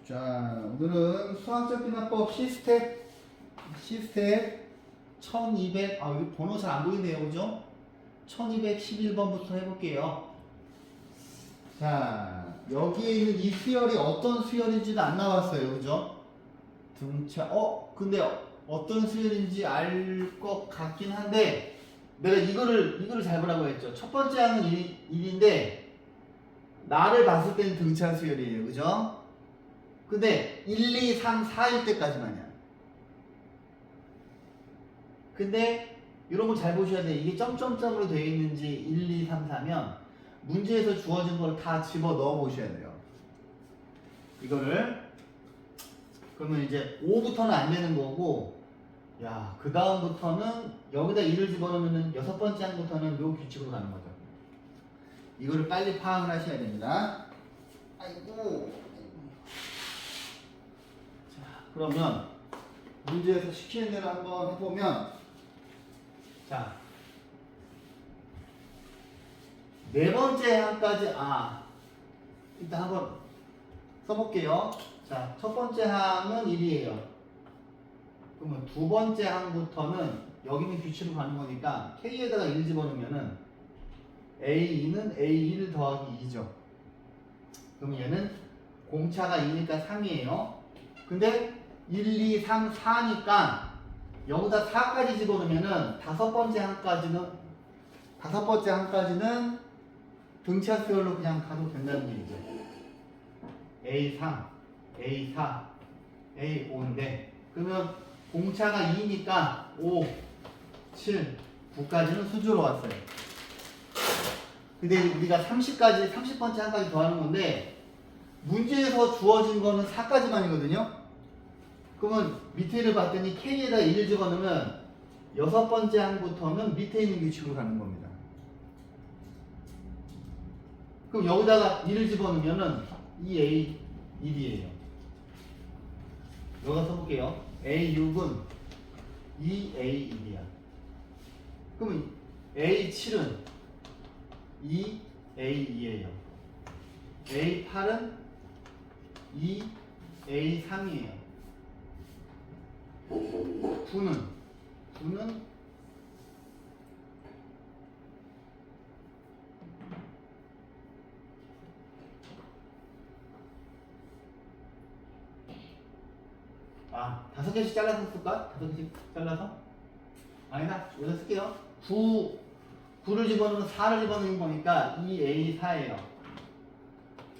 자, 오늘은 수학적 비나법 시스텝 1200, 여기 번호 잘 안 보이네요. 그죠? 1211번부터 해볼게요. 자, 여기에 있는 이 수열이 어떤 수열인지는 안 나왔어요. 그죠? 등차, 근데 어떤 수열인지 알 것 같긴 한데, 내가 이거를 잘 보라고 했죠. 첫 번째 항은 1인데, 나를 봤을 때는 등차 수열이에요. 그죠? 근데 1, 2, 3, 4일 때까지만이야. 근데 이런 거 잘 보셔야 돼. 이게 점점점으로 되어 있는지 1, 2, 3, 4면 문제에서 주어진 걸 다 집어 넣어 보셔야 돼요. 이거를 그러면 이제 5부터는 안 되는 거고, 야, 그 다음부터는 여기다 2를 집어넣으면 여섯 번째 항부터는 요 규칙으로 가는 거죠. 이거를 빨리 파악을 하셔야 됩니다. 아이고. 자, 그러면 문제에서 시키는 대로 한번 해보면, 자, 네 번째 항까지, 일단 한번 써볼게요. 자, 첫 번째 항은 1이에요. 그러면 두 번째 항부터는 여기는 규칙으로 가는 거니까 K에다가 1 집어넣으면은 A2는 A1 더하기 2죠. 그럼 얘는 공차가 2니까 3이에요. 근데 1, 2, 3, 4니까 여기다 4까지 집어넣으면은 다섯 번째 항까지는 등차 수열로 그냥 가도 된다는 얘기죠. A3, A4, A5인데 그러면 공차가 2니까 5, 7, 9까지는 수주로 왔어요. 근데 우리가 30번째 항까지 더하는 건데 문제에서 주어진 거는 4까지만이거든요. 그러면 밑에를 봤더니 K에다 1을 집어넣으면 여섯 번째 항부터는 밑에 있는 규칙으로 가는 겁니다. 그럼 여기다가 1을 집어넣으면은 이 A1이에요. 여기다 써볼게요. A6은 2A1이야. 그러면 A7은 2A2예요. A8은 2A3이에요. 9는 다섯 개씩 잘라서 쓸까? 다섯 개씩 잘라서? 아니다. 여기다 쓸게요. 9를 집어넣으면 4를 집어넣는 거니까 2A4예요.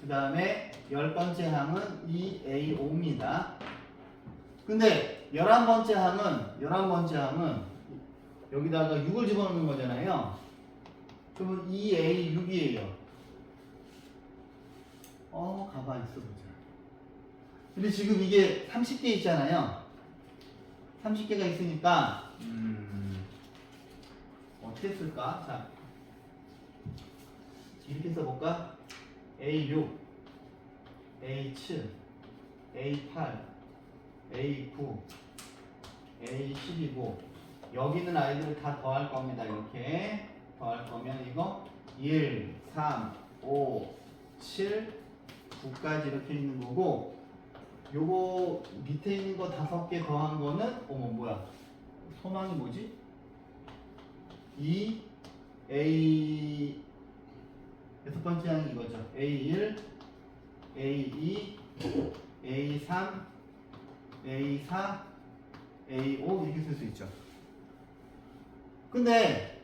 그 다음에 10번째 항은 2A5입니다. 근데 11번째 항은 여기다가 6을 집어넣는 거잖아요. 그러면 2A6이에요. 가만히 있어보자. 근데 지금 이게 30개 있잖아요. 30개가 있으니까 어떻게 쓸까? 자, 이렇게 써볼까? A6, A7, A8, A9, A10이고 여기 있는 아이들을 다 더할 겁니다. 이렇게 더할 거면 이거 1, 3, 5, 7, 9까지 이렇게 있는 거고, 요거 밑에 있는 거 5개 더한 거는 뭐야? 소망이 뭐지? 2, A 여섯 번째 항이 이거죠. A1, A2, A3, A4, A5 이렇게 쓸 수 있죠. 근데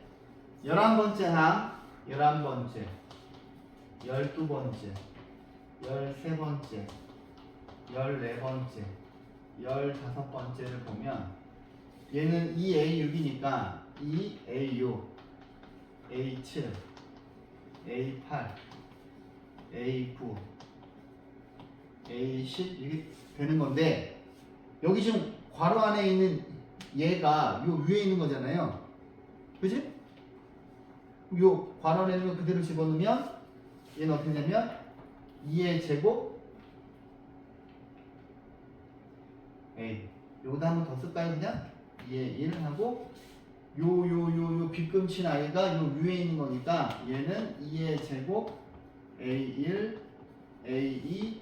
11번째 항, 11번째, 12번째, 13번째, 14번째, 15번째를 보면 얘는 2A6이니까 2A6, A7, A8, A9, A10 이렇게 되는 건데, 여기 지금 괄호 안에 있는 얘가 요 위에 있는 거잖아요. 그지? 요 괄호 안에 있는 거 그대로 집어넣으면 얘는 어떻게 되냐면 2의 제곱 A. 요거다 한번 더 쓸까요? 그냥 2의 1 하고 요 빗금친 아이가 요 위에 있는 거니까 얘는 2의 제곱 A1, A2,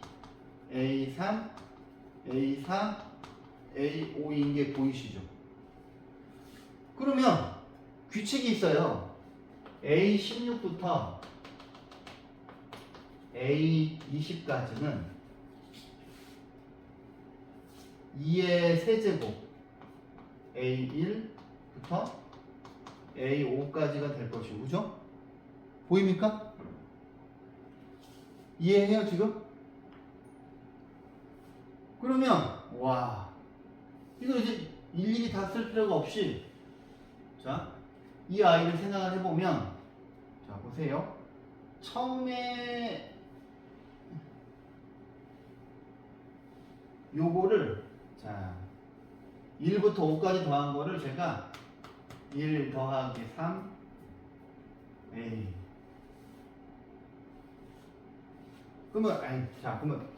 A3, A4, A5인 게 보이시죠? 그러면 규칙이 있어요. A16부터 A20까지는 2의 세제곱 A1부터 A5까지가 될 것이고, 그죠? 보입니까? 이해해요, 지금? 그러면, 와, 이거 이제 일일이 다 쓸 필요가 없이, 자, 이 아이를 생각을 해보면, 자, 보세요. 처음에, 요거를, 자, 1부터 5까지 더한 거를 제가 1 더하기 3, A. 그러면, 자, 그러면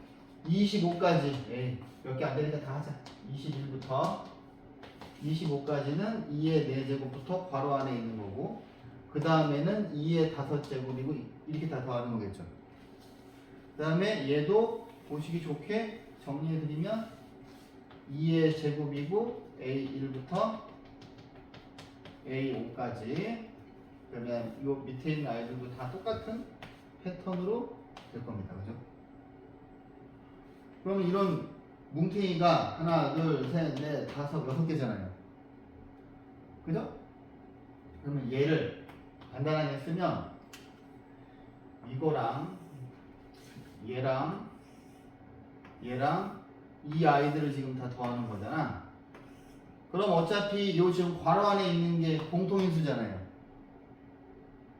25까지, A. 몇 개 안 되니까 다 하자. 21부터 25까지는 2의 4제곱부터 괄호 안에 있는 거고, 그 다음에는 2의 5제곱이고, 이렇게 다 더하는 거겠죠. 그 다음에 얘도 보시기 좋게 정리해드리면 2의 제곱이고, A1부터 A5까지. 그러면 이 밑에 있는 아이들도 다 똑같은 패턴으로 될 겁니다. 그죠? 그러면 이런 뭉탱이가 하나, 둘, 셋, 넷, 다섯, 6개잖아요. 그죠? 그러면 얘를 간단하게 쓰면 이거랑 얘랑 이 아이들을 지금 다 더하는 거잖아. 그럼 어차피 요 지금 괄호 안에 있는 게 공통인수잖아요.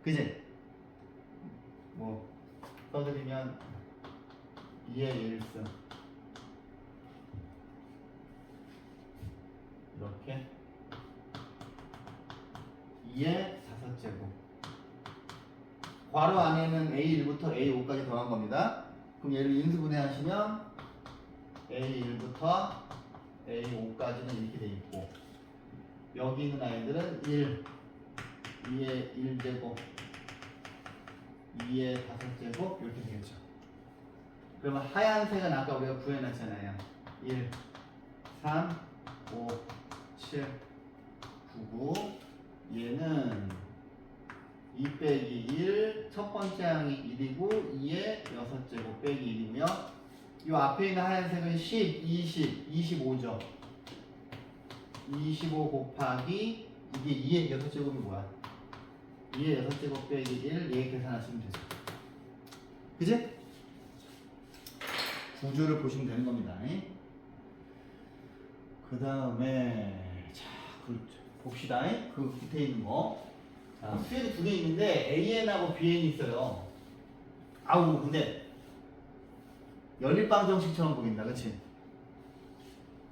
그지? 뭐 써드리면 2의 1승 이렇게 2의 5제곱 괄호 안에는 A1부터 A5까지 더한 겁니다. 그럼 얘를 인수분해 하시면 A1부터 A5까지는 이렇게 돼 있고, 여기 있는 아이들은 1, 2의 1제곱, 2의 5제곱 이렇게 되겠죠. 그러면 하얀색은 아까 우리가 구해놨잖아요. 1, 3, 5, 7, 9, 9. 얘는 2 빼기 1, 첫 번째 항이 1이고 2의 6제곱 빼기 1이고요. 이 앞에 있는 하얀색은 10, 20, 25죠. 25 곱하기 이게 2의 6제곱이 뭐야? 2의 6제곱 빼기 1, 얘 계산하시면 되죠. 그지? 구조를 보시면 되는 겁니다. 그 다음에 자, 봅시다. 그 밑에 있는 거. 자, 수열이 2개 있는데 AN하고 BN이 있어요. 아우, 근데 연립방정식처럼 보인다. 그치?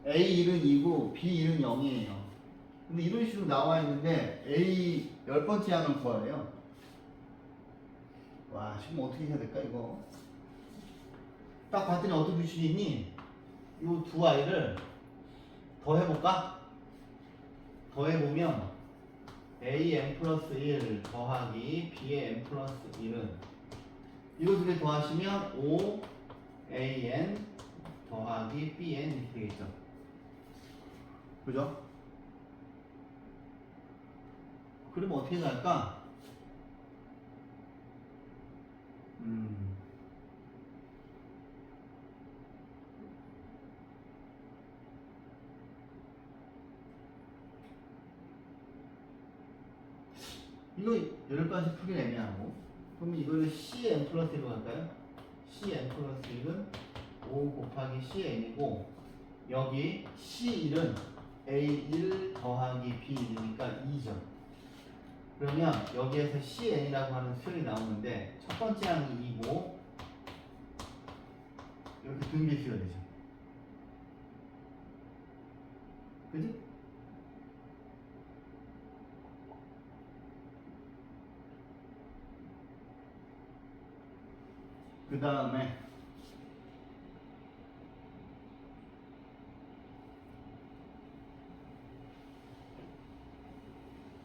A1은 2고 B1은 0이에요. 근데 이런 식으로 나와 있는데 A 10번째 항을 구하래요. 와, 지금 어떻게 해야 될까 이거? 딱 봤더니 어떤 규칙이 있니? 이 두 아이를 더해볼까? 더해보면 AN 플러스 1 더하기 B의 N 플러스 1은 이거 두 개 더하시면 5AN 더하기 BN 이렇게 되겠죠. 그죠? 그러면 어떻게 갈까? 이거 10번씩 풀기 애매하고, 그러면 이거를 CN 플러스 1로 갈까요? CN 플러스 1은 5 곱하기 CN이고, 여기 C1은 A1 더하기 B1이니까 2죠. 그러면 여기에서 CN이라고 하는 수열이 나오는데 첫 번째 항이 2고 이렇게 등비 수열이죠. 그지? 그 다음에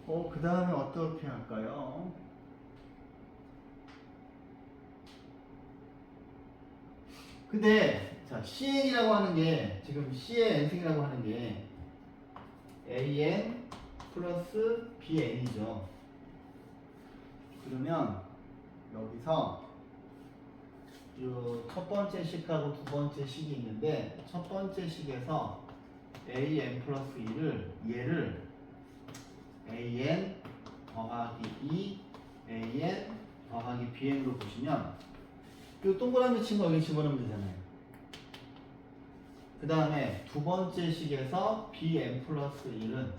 그 다음에 어떻게 할까요? 근데 자, CN이라고 하는 게 지금 C의 n승이라고 하는 게 AN 플러스 BN이죠. 그러면 여기서 첫 번째 식하고 두 번째 식이 있는데 첫 번째 식에서 AN 플러스 2를 얘를 AN 더하기 2 AN 더하기 BN으로 보시면 이 동그라미 친 거 여기 집어넣으면 되잖아요. 그 다음에 두 번째 식에서 BN 플러스 1은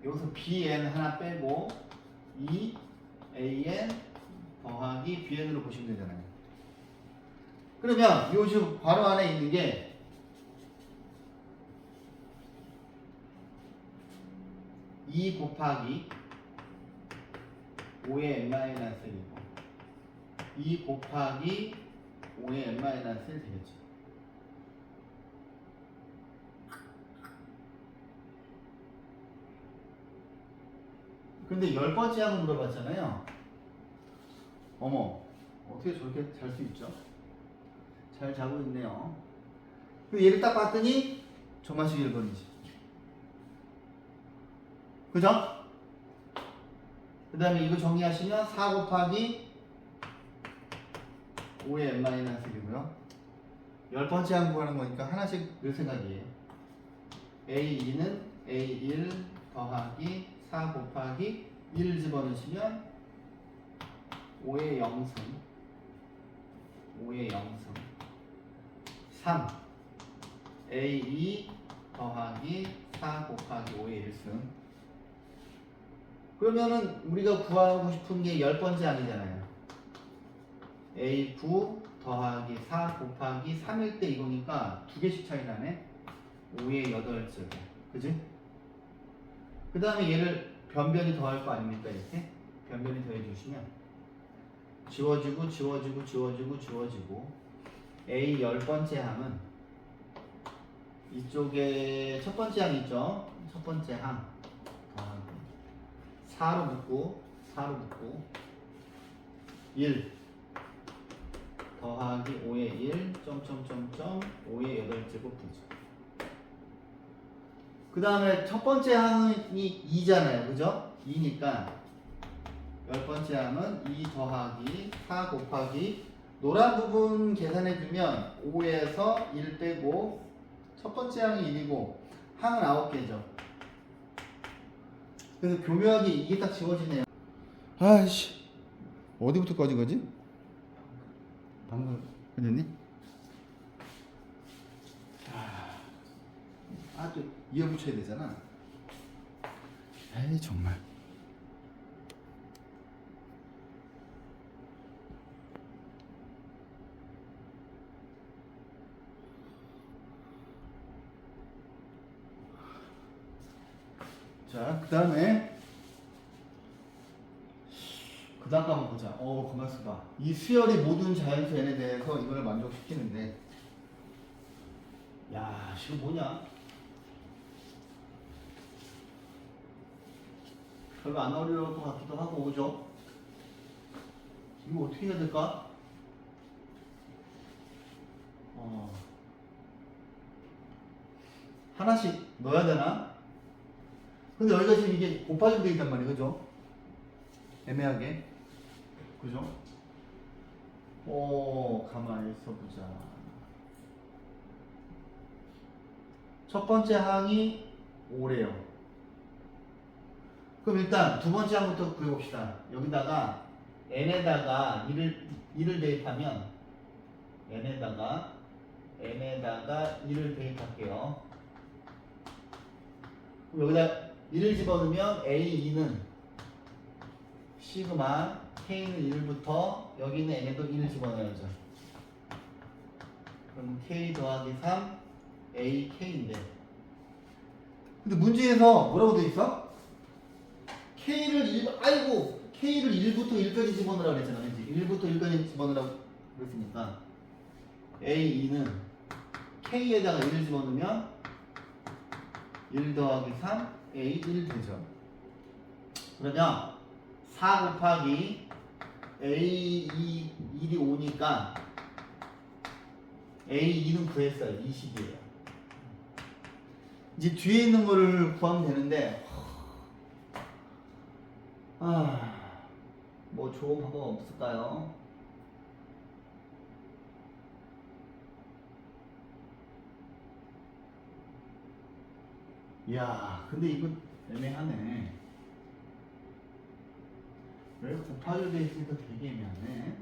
여기서 BN 하나 빼고 2AN 더하기 BN으로 보시면 되잖아요. 그러면 요즘 괄호 안에 있는 게 2 곱하기 5의 n-1이고 2 곱하기 5의 n-1 되겠죠. 근데 10번째 항을 물어봤잖아요. 어머, 어떻게 저렇게 잘 수 있죠? 잘 자고 있네요. 얘를 딱 봤더니 저만식 1번이지. 그죠? 그 다음에 이거 정리하시면 4 곱하기 5의 n-1이고요. 10번째 항 구하는 거니까 하나씩 넣을 생각이에요. A2는 A1 더하기 4 곱하기 1 집어넣으시면 5의 0승 5의 0승 3 A2 더하기 4 곱하기 5의 1승. 그러면은 우리가 구하고 싶은 게 10번째 항이잖아요. A9 더하기 4 곱하기 3일 때 이거니까 두 개씩 차이 나네. 5의 8제곱. 그지? 그 다음에 얘를 변변히 더할 거 아닙니까? 이렇게 변변히 더해 주시면 지워지고 지워지고 지워지고 지워지고 A 10번째 항은 이쪽에 첫 번째 항 있죠? 첫 번째 항 더하기 4로 묶고 1 더하기 5의 1 점점점점 5의 8제곱 되죠. 그 다음에 첫 번째 항이 2잖아요. 그죠? 2니까 10번째 항은 2 더하기 4 곱하기 노란 부분 계산해 주면 5에서 1 빼고 첫 번째 항이 1이고 항은 9개죠. 그래서 교묘하게 이게 딱 지워지네요. 아이씨, 어디부터 꺼진 거지? 방금 꺼졌니? 또 이어 붙여야 되잖아. 에이 정말. 자, 그 다음에 그 다음 거 한번 보자. 가만 있어봐. 이 수열이 모든 자연수 n에 대해서 이걸 만족시키는데, 야, 이거 뭐냐? 별로 안 어려울 것 같기도 하고, 그죠? 이거 어떻게 해야 될까? 하나씩 넣어야 되나? 근데 여기가 지금 이게 곱하기로 되어 있단 말이에요, 그죠? 애매하게. 그죠? 가만히 있어보자. 첫 번째 항이 5래요. 그럼 일단 두 번째 항부터 구해봅시다. 여기다가 n에다가 1을 대입하면 n에다가 1을 대입할게요. 그럼 여기다 1을 집어넣으면 A2는 시그마 K는 1부터 여기는 n에도 1을 집어넣어야죠. 그럼 K 더하기 3 AK인데, 근데 문제에서 뭐라고 돼 있어? K를 1부터 1까지 집어넣으라고 그랬잖아. 그치? 1부터 1까지 집어넣으라고 그랬으니까 A2는 K에다가 1을 집어넣으면 1 더하기 3 A1 되죠. 그러면 4 곱하기 A2 1이 5니까 A2는 구했어요. 20이에요. 이제 뒤에 있는 거를 구하면 되는데 뭐 좋은 방법 없을까요? 이야, 근데 이거 애매하네. 왜 곱하기로 돼 있으니까 되게 애매하네.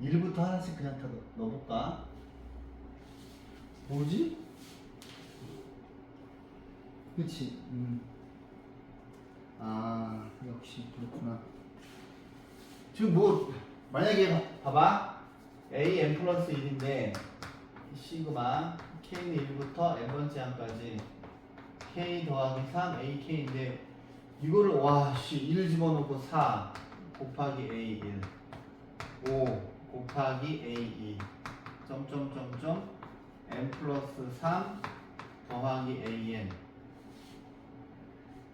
1부터 하나씩 그냥 다 넣어볼까? 뭐지? 그치? 아, 역시 그렇구나. 지금 뭐 만약에 봐봐. a n 플러스 1인데 시그마 k는 1부터 n번째 항까지 k 더하기 3 ak인데 이거를 와씨 1 집어넣고 4 곱하기 a1 5 곱하기 a2 점점점점 n 플러스 3 더하기 an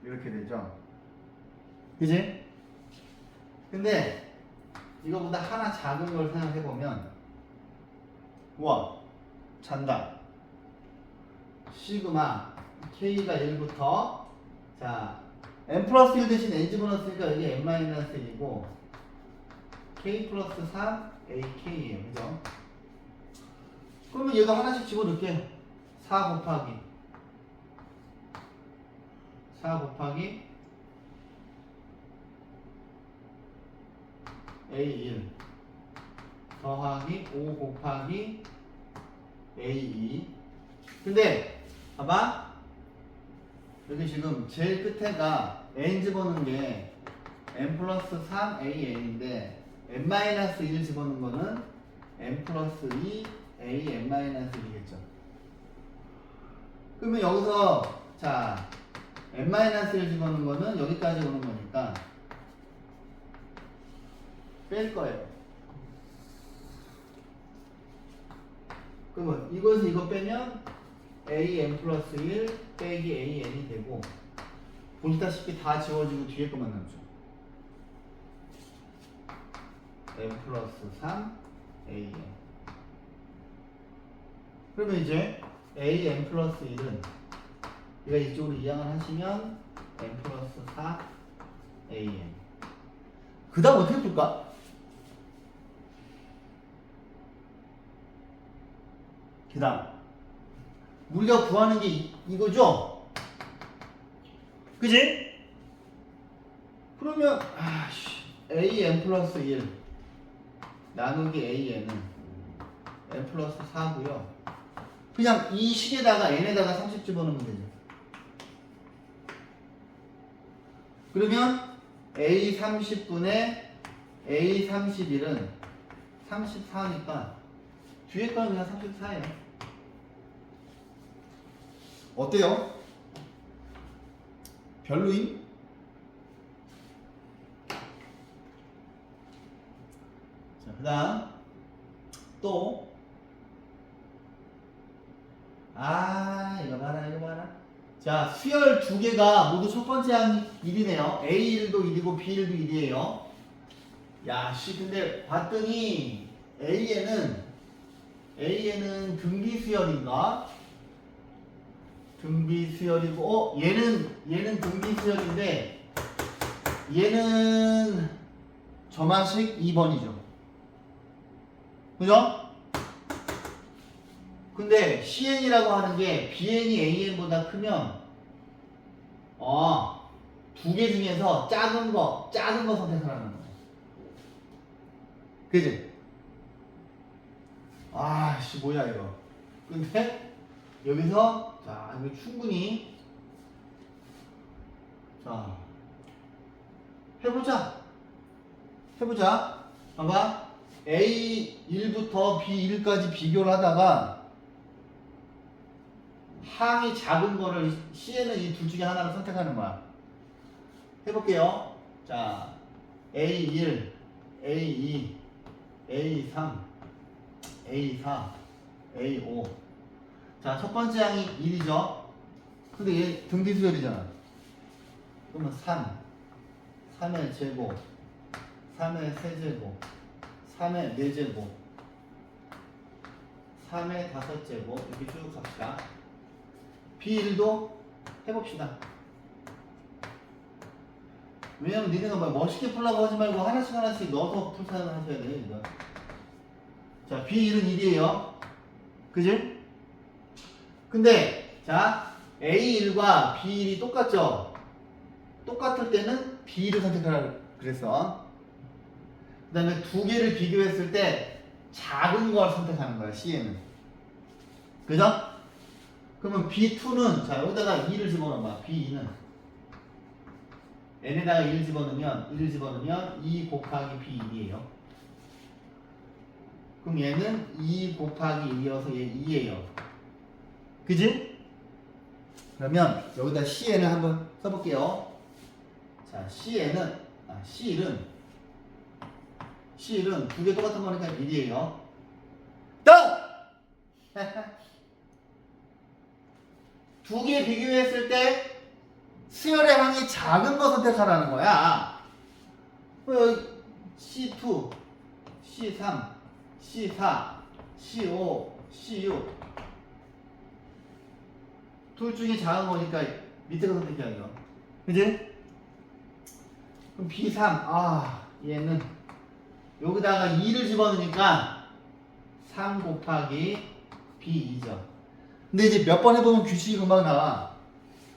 이렇게 되죠. 그지? 근데 이거보다 하나 작은 걸 생각해보면 우와 잔다. 시그마 k가 1부터 자 n 플러스 1 대신 n 집어넣었으니까 여기 n 마이너스 1이고 k 플러스 3 ak예요. 그죠? 그러면 얘도 하나씩 집어넣을게. 4 곱하기 A1 더하기 5 곱하기 A2 근데 봐봐 여기 지금 제일 끝에가 n 집어넣은 게 n 플러스 3 AN인데 n 마이너스 1 집어넣은 거는 n 플러스 2 AN 마이너스 1이겠죠. 그러면 여기서 자 n 마이너스 1 집어넣은 거는 여기까지 오는 거니까 뺄 거예요. 그러면 이것에서 이거 빼면 an 플러스 1 빼기 an이 되고 보시다시피 다 지워지고 뒤에 것만 남죠. n 플러스 3 an 그러면 이제 an 플러스 1은 얘가 이쪽으로 이항을 하시면 n 플러스 4 an 그 다음 어떻게 풀까? 그 다음 우리가 구하는 게 이거죠? 그지? 그러면 an 플러스 1 나누기 an은 n 플러스 4고요 그냥 이 식에다가 n에다가 30 집어넣으면 되죠. 그러면 a 30분의 a 31은 34니까 뒤에 거는 그냥 34예요. 어때요? 별로임? 자, 그 다음 또 이거 봐라. 자, 수열 두 개가 모두 첫 번째 항이 1이네요. A1도 1이고 B1도 1이에요. 야, 근데 봤더니 A에는 등비 수열인가? 등비 수열이고, 얘는 등비 수열인데, 얘는 저만식 2번이죠. 그죠? 근데 CN이라고 하는 게 BN이 AN보다 크면 두 개 중에서 작은 거 선택하라는 거예요. 그지? 뭐야 이거. 근데 여기서 자 이거 충분히 자 해보자. 봐봐. A1부터 B1까지 비교를 하다가 항이 작은 거를 C에는 이 둘 중에 하나를 선택하는 거야. 해볼게요. 자, A1, A2, A3, A4, A5. 자, 첫 번째 항이 1이죠. 근데 얘 등비수열이잖아. 그러면 3, 3의 제곱, 3의 세제곱, 3의 4제곱 3의 5제곱 이렇게 쭉 갑시다. B1도 해봅시다. 왜냐면 니네가 막 멋있게 풀라고 하지 말고 하나씩 하나씩 넣어서 풀사를 하셔야 돼요. 이거. 자, B1은 1이에요. 그지? 근데 자 A1과 B1이 똑같죠? 똑같을 때는 B1을 선택하라 그랬어. 그 다음에 두 개를 비교했을 때 작은 걸 선택하는 거야, C에는. 그죠? 그러면 B2는 자 여기다가 2를 집어넣어봐. B2는 n에다가 1을 집어넣으면 2 곱하기 B1이에요. 그럼 얘는 2 곱하기 1이어서 얘 2예요. 그지? 그러면 여기다 Cn을 한번 써볼게요. 자, Cn은 C1은 두 개 똑같은 거니까 1이에요. 딱! 두 개 비교했을 때 수열의 항이 작은 거 선택하라는 거야. 여기 C2, C3, C4, C5, C6 둘 중에 작은 거니까 밑에 거 선택해야죠. 그지? 그럼 B3 얘는 여기다가 2를 집어넣으니까 3 곱하기 B2죠. 근데 이제 몇 번 해보면 규칙이 금방 나와.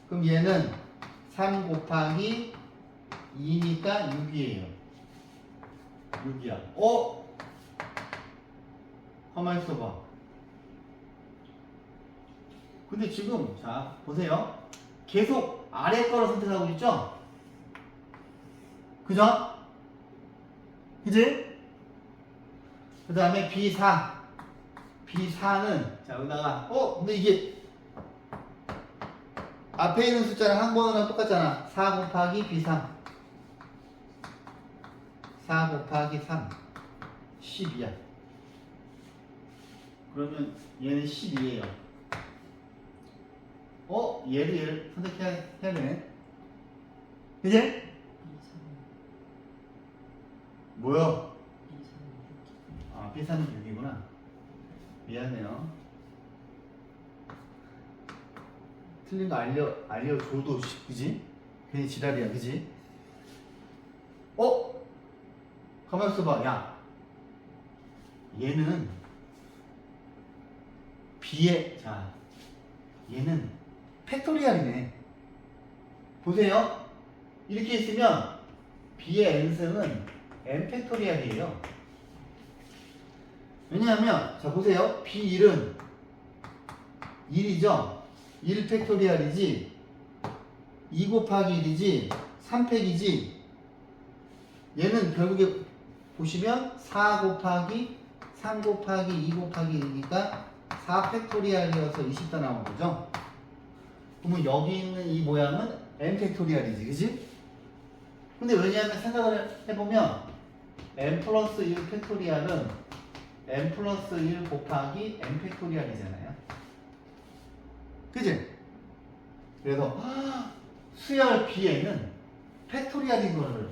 그럼 얘는 3 곱하기 2니까 6이에요. 6이야. 가만히 있어봐. 근데 지금 자 보세요. 계속 아래 거를 선택하고 있죠? 그죠? 그지? 그 다음에 B4는 자 여기다가 근데 이게 앞에 있는 숫자랑 한 번호랑 똑같잖아. 4 곱하기 B3 4 곱하기 3 12야. 그러면 얘는 12예요. 얘를 선택해야 되네. 이제? 뭐야? B3은 6이구나. 미안해요. 틀린 거 알려줘도, 그지? 괜히 지랄이야, 그지? 가만히 있어봐. 야. 얘는 얘는 팩토리얼이네. 보세요. 이렇게 있으면 B의 n승은 n 팩토리얼이에요. 왜냐하면 자 보세요. B1은 1이죠. 1 팩토리얼이지 2 곱하기 1이지 3팩이지 얘는 결국에 보시면 4 곱하기 3 곱하기 2 곱하기 1이니까 4 팩토리얼이어서 20다 나온 거죠. 그러면 여기 있는 이 모양은 n 팩토리얼이지, 그지? 근데 왜냐하면 생각을 해보면 n 플러스 1 팩토리얼은 n 플러스 1 곱하기 n 팩토리얼이잖아요. 그지? 그래서 수열 B에는 팩토리얼인 거를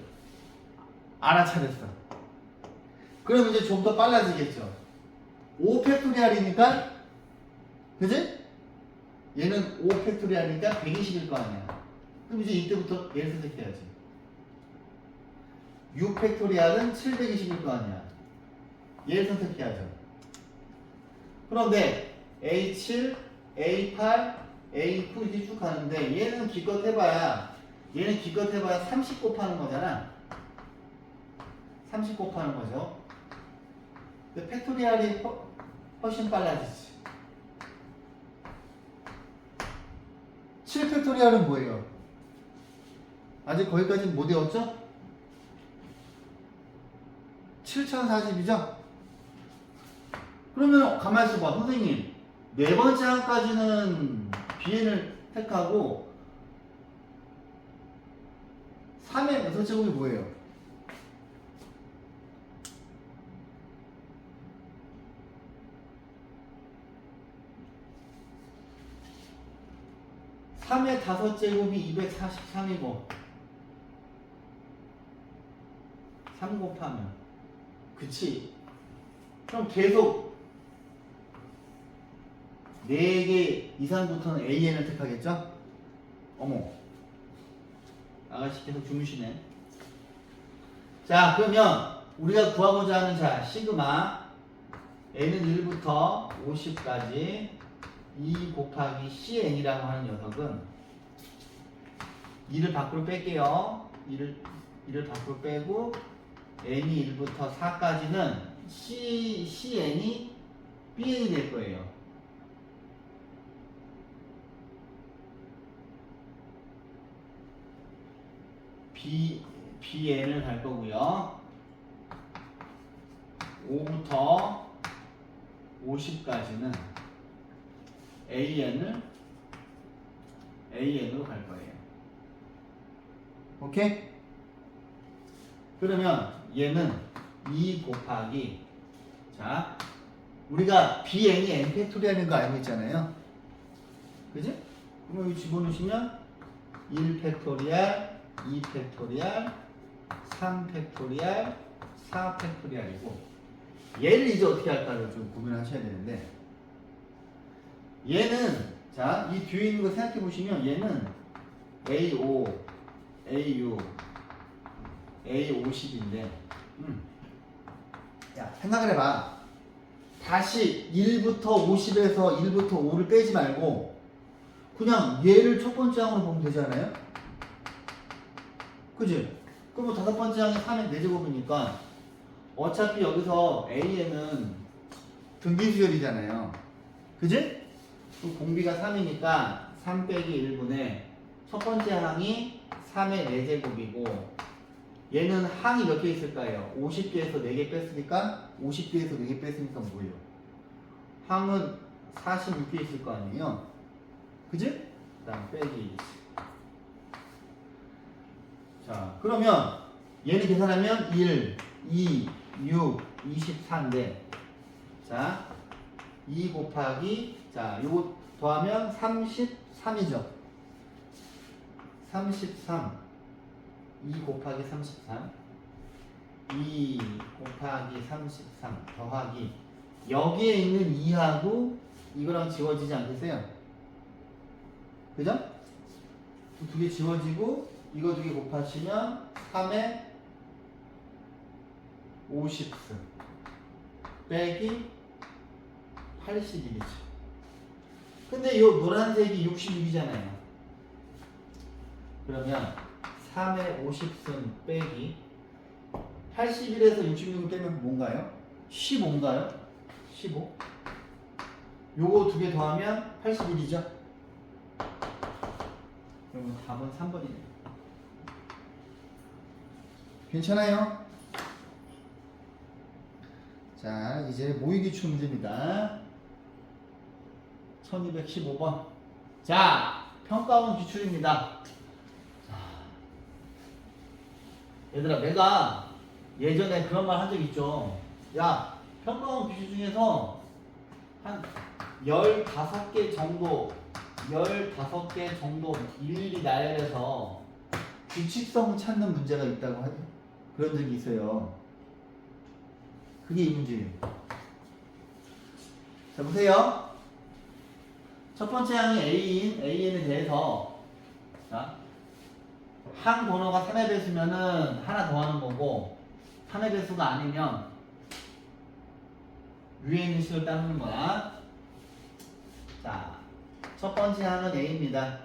알아차렸어. 그럼 이제 좀 더 빨라지겠죠. 5 팩토리얼이니까, 그지? 얘는 5 팩토리얼이니까 120일 거 아니야. 그럼 이제 이때부터 얘를 선택해야지. 6 팩토리얼은 720일 거 아니야. 얘를 선택해야죠. 그런데 A7, A8, A9 이렇게 쭉 가는데 얘는 기껏 해봐야 30 곱하는 거잖아. 30 곱하는 거죠. 근데 팩토리얼이 훨씬 빨라지지. 7 팩토리얼은 뭐예요? 아직 거기까지는 못 외웠죠? 7040이죠? 그러면 가만히 있어봐. 선생님 네 번째 항까지는 BN을 택하고 3의 6제곱이 뭐예요? (3의 5제곱이 243이고) 3 곱하면 그치 그럼 계속 4개 이상부터는 AN을 택하겠죠? 어머, 아가씨 계속 주무시네. 자, 그러면 우리가 구하고자 하는 자 시그마 n은 1부터 50까지 2 곱하기 cn이라고 하는 녀석은 2를 밖으로 뺄게요. 2를 밖으로 빼고 n이 1부터 4까지는 cn이 bn이 될 거예요. bn을 할 거고요. 5부터 50까지는 an으로 갈 거예요. 오케이? 그러면 얘는 2 곱하기, 자, 우리가 bn이 n 팩토리얼인 거 알고 있잖아요. 그지? 그럼 여기 집어넣으시면 1 팩토리얼, 2 팩토리얼, 3 팩토리얼, 4 팩토리얼이고, 얘를 이제 어떻게 할까를 좀 고민을 하셔야 되는데, 얘는, 자, 이 뒤에 있는 거 생각해 보시면 얘는 A5, A6, A50인데, 야, 생각을 해봐. 다시 1부터 50에서 1부터 5를 빼지 말고, 그냥 얘를 첫 번째 항으로 보면 되잖아요? 그지? 그럼 다섯 번째 항이 3의 4제곱이니까, 어차피 여기서 AN은 등기수열이잖아요. 그지? 공비가 3이니까 3 빼기 1분의 첫 번째 항이 3의 4제곱이고, 얘는 항이 몇 개 있을까요? 50개에서 4개 뺐으니까 50개에서 4개 뺐으니까 뭐예요? 항은 46개 있을 거 아니에요? 그지? 그 다음 빼기. 자, 그러면 얘는 계산하면 1, 2, 6, 24인데, 자, 2 곱하기, 자, 요거 더하면 33이죠. 33. 2 곱하기 33. 2 곱하기 33 더하기, 여기에 있는 2하고 이거랑 지워지지 않겠어요? 그죠? 두 개 지워지고, 이거 두 개 곱하시면 3에 50스 빼기 81이죠. 근데 이 노란색이 66이잖아요. 그러면 3에 50승 빼기 81에서 66을 빼면 뭔가요? 15인가요? 15. 요거 두 개 더하면 81이죠. 그러면 답은 3번이네요. 괜찮아요? 자, 이제 모의기출 문제입니다. 1215번. 자, 평가원 기출입니다. 얘들아, 내가 예전에 그런 말 한 적 있죠. 야, 평가원 기출 중에서 한 15개 정도 일일이 나열해서 규칙성 찾는 문제가 있다고 그런 적이 있어요. 그게 이 문제예요. 자, 보세요. 첫 번째 항이 AN에 대해서, 자, 항 번호가 3의 배수면은 하나 더 하는 거고, 3의 배수가 아니면 위에 있는 식을 따르는 거야. 자, 첫 번째 항은 A입니다.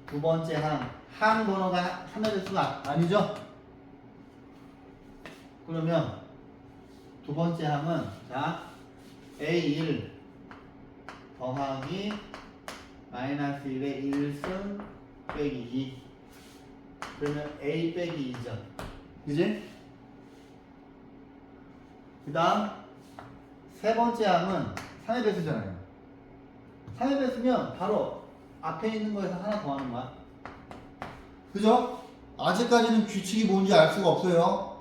두 번째 항 번호가 3의 배수가 아니죠? 그러면 두 번째 항은, 자, A1 더하기 마이너스 1의 1승 빼기 2. 그러면 A 빼기 2죠. 그지? 그 다음 세 번째 항은 3의 배수잖아요. 3의 배수면 바로 앞에 있는 거에서 하나 더 하는 거야. 그죠? 아직까지는 규칙이 뭔지 알 수가 없어요.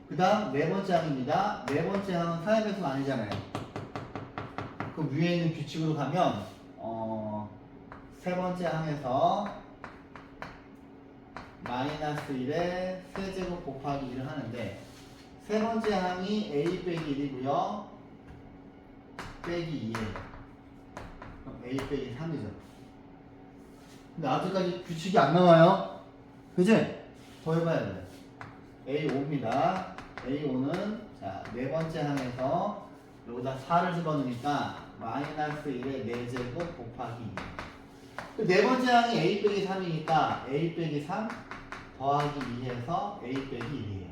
그 다음 네 번째 항입니다. 네 번째 항은 3의 배수가 아니잖아요. 그 위에 있는 규칙으로 가면 세 번째 항에서 마이너스 1에 세제곱 곱하기 1을 하는데, 세 번째 항이 a 빼기 1이고요. 빼기 2예요. 그럼 a 빼기 3이죠. 근데 아직까지 규칙이 안 나와요. 그지? 더 해봐야 돼. a5입니다. a5는 자, 네 번째 항에서 여기다 4를 집어넣으니까 마이너스 1의 4제곱 곱하기 2. 네 번째 항이 a 빼기 3이니까 a 빼기 3 더하기 2해서 a 빼기 1이에요.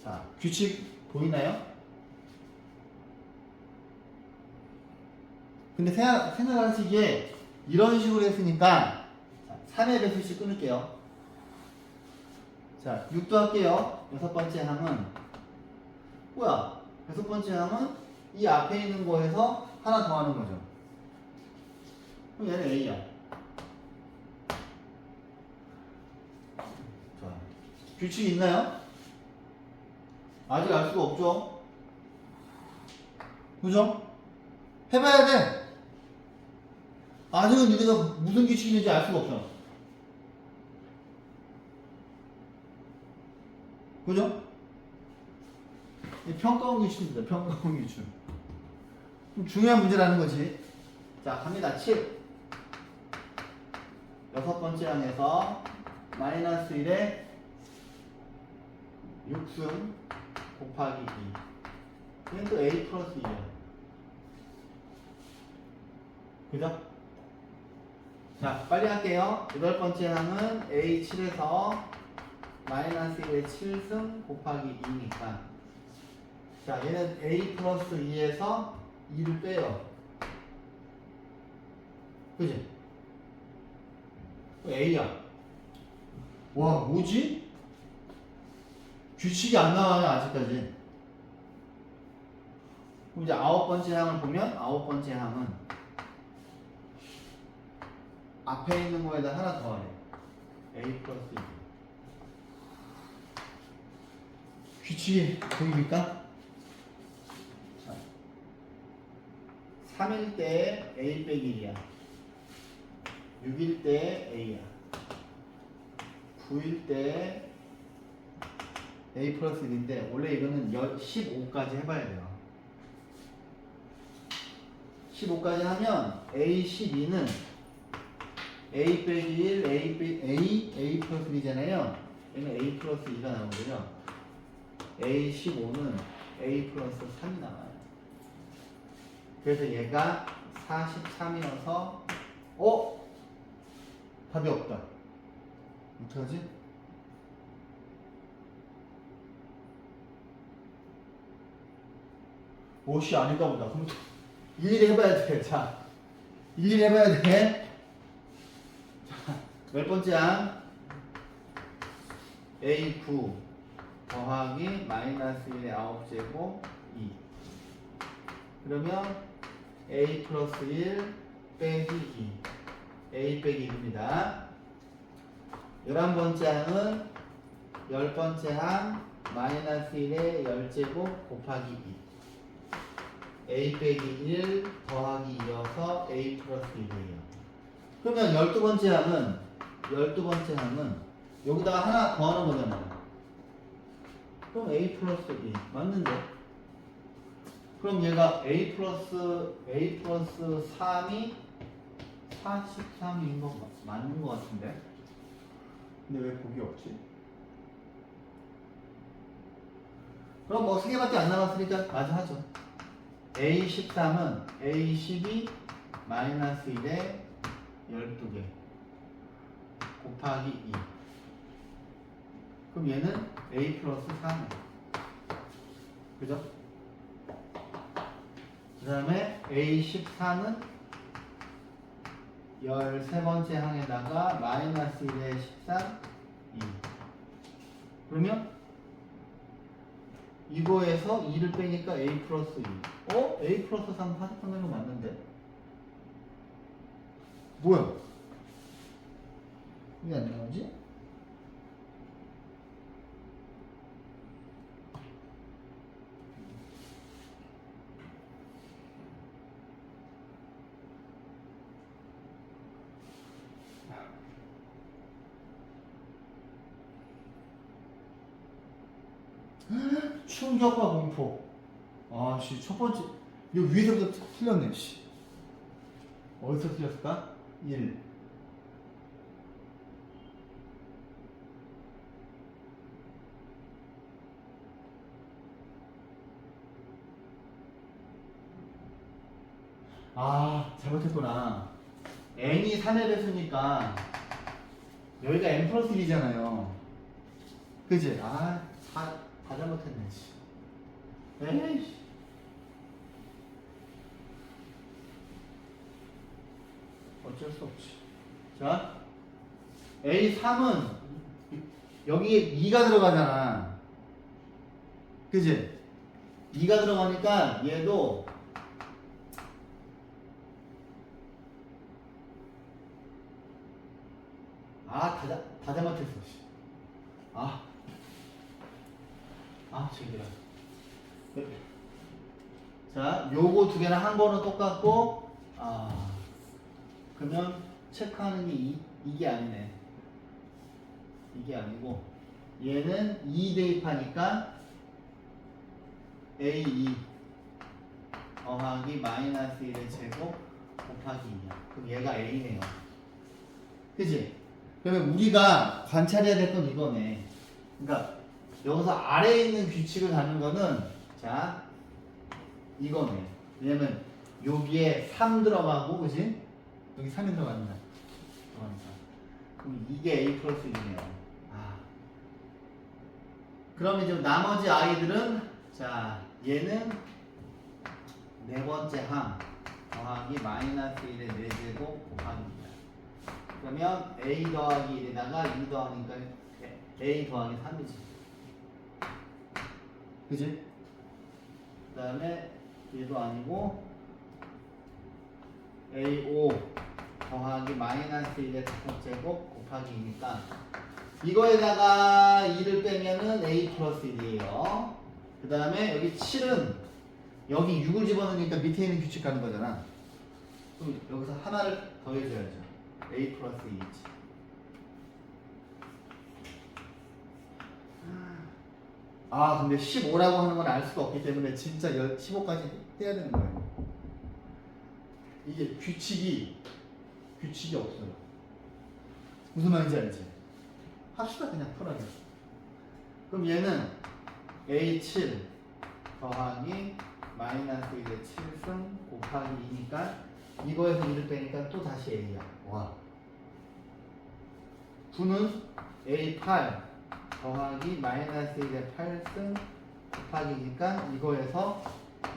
자, 규칙 보이나요? 근데 생각하시기에 이런 식으로 했으니까 3의 배수씩 끊을게요. 자, 6도 할게요. 여섯 번째 항은 뭐야? 여섯 번째 항은 이 앞에 있는 거에서 하나 더 하는 거죠. 그럼 얘는 A야. 자, 규칙이 있나요? 아직 알 수가 없죠? 그죠? 해봐야 돼. 아직은 니네가 무슨 규칙이 있는지 알 수가 없어. 그죠? 평가원 규칙입니다. 평가원 규칙. 좀 중요한 문제라는 거지. 자, 갑니다. 7. 여섯 번째 항에서 마이너스 1에 6승 곱하기 2. 얘는 또 a 플러스 2야. 그죠? 자, 빨리 할게요. 여덟 번째 항은 a7에서 마이너스 1에 7승 곱하기 2니까. 자, 얘는 a 플러스 2에서 2를 빼요. 그지? a야. 와, 뭐지? 규칙이 안 나와요, 아직까지. 그럼 이제 아홉 번째 항을 보면, 아홉 번째 항은 앞에 있는 거에다 하나 더 하래. a 플러스 2. 규칙이 보입니까? 3일 때 a 빼기 1이야. 6일 때 a야. 9일 때 a 플러스 1인데 원래 이거는 15까지 해봐야 돼요. 15까지 하면 a12는 a 빼기 1, a 플러스 1이잖아요. 얘는 a 플러스 2가 나오고요. a15는 a 플러스 3이 나와요. 그래서 얘가 43이어서 답이 없다. 어떡하지? 옷이 아닌가 보다. 그럼 일일이 해봐야 돼. 자, 일일이 해봐야 돼. 자, 몇 번째 항? A9 더하기 마이너스 1의 9제곱 2. 그러면 A 플러스 1 빼기 2. A 빼기 2입니다. 11번째 항은 10번째 항 마이너스 1의 10제곱 곱하기 2. a 빼기 1 더하기 2여서 a 플러스 1이에요. 그러면 12번째 항은 여기다가 하나 더 하는 거잖아요. 그럼 a 플러스 2 맞는데? 그럼 얘가 a 플러스 3이 43인 거 맞는 거 같은데? 근데 왜 복이 없지? 그럼 뭐 3개밖에 안 남았으니까 맞아 하죠. A13은 A12 마이너스 1에 12개 곱하기 2. 그럼 얘는 A 플러스 3이에요. 그죠? 그 다음에 A14는 13번째 항에다가 마이너스 1에 13, 2. 그러면 이거에서 2를 빼니까 A 플러스 2. A 플러스 3 43되는 거 맞는데? 뭐야? 왜 안 나오지? 충격과 공포. 아씨, 첫 번째 이거 위에서부터 틀렸네. 씨. 어디서 틀렸을까? 1. 아, 잘못했구나. n이 3의 배수니까 여기가 n 플러스 1이잖아요. 그지? 아, 다 잘못했네. 씨. 에이씨. 어쩔 수 없지. 자, A3은 여기에 2가 들어가잖아. 그지? 2가 들어가니까 얘도 다 잘못했어. 저기라. 자, 요거 두 개는 한 번은 똑같고, 그러면 체크하는 게 이게 아니네. 이게 아니고, 얘는 2 대입하니까 A2 더하기 마이너스 1의 제곱 곱하기 2야. 그럼 얘가 A네요. 그치? 그러면 우리가 관찰해야 될 건 이거네. 그러니까 여기서 아래에 있는 규칙을 가는 거는 자 이거네. 왜냐면 여기에 3 들어가고 그치? 여기 3이 들어간다. 그럼 이게 A 플러스 1이네요. 그럼 이제 나머지 아이들은 자 얘는 네 번째 항 더하기 마이너스 1의 4제곱 곱하기 2야. 그러면 A 더하기 1에다가 2 더하니까 A 더하기 3이지. 그지? 그 다음에 얘도 아니고 A5 더하기 마이너스 1의 제곱 곱하기 2니까 이거에다가 2를 빼면은 A 플러스 1이에요. 그 다음에 여기 7은 여기 6을 집어넣으니까 밑에 있는 규칙 가는 거잖아. 그럼 여기서 하나를 더해줘야죠. A 플러스 2지. 근데 15라고 하는 건 알 수가 없기 때문에 진짜 15까지 떼야 되는 거예요. 이게 규칙이 없어요. 무슨 말인지 알지? 합시다 그냥 편하게. 그럼 얘는 A7 더하기 마이너스 1의 7승 곱하기 2니까 이거에서 2를 빼니까 또 다시 A야. 와. 9는 A8 더하기 마이너스 1의 8승 곱하기 2니까 이거에서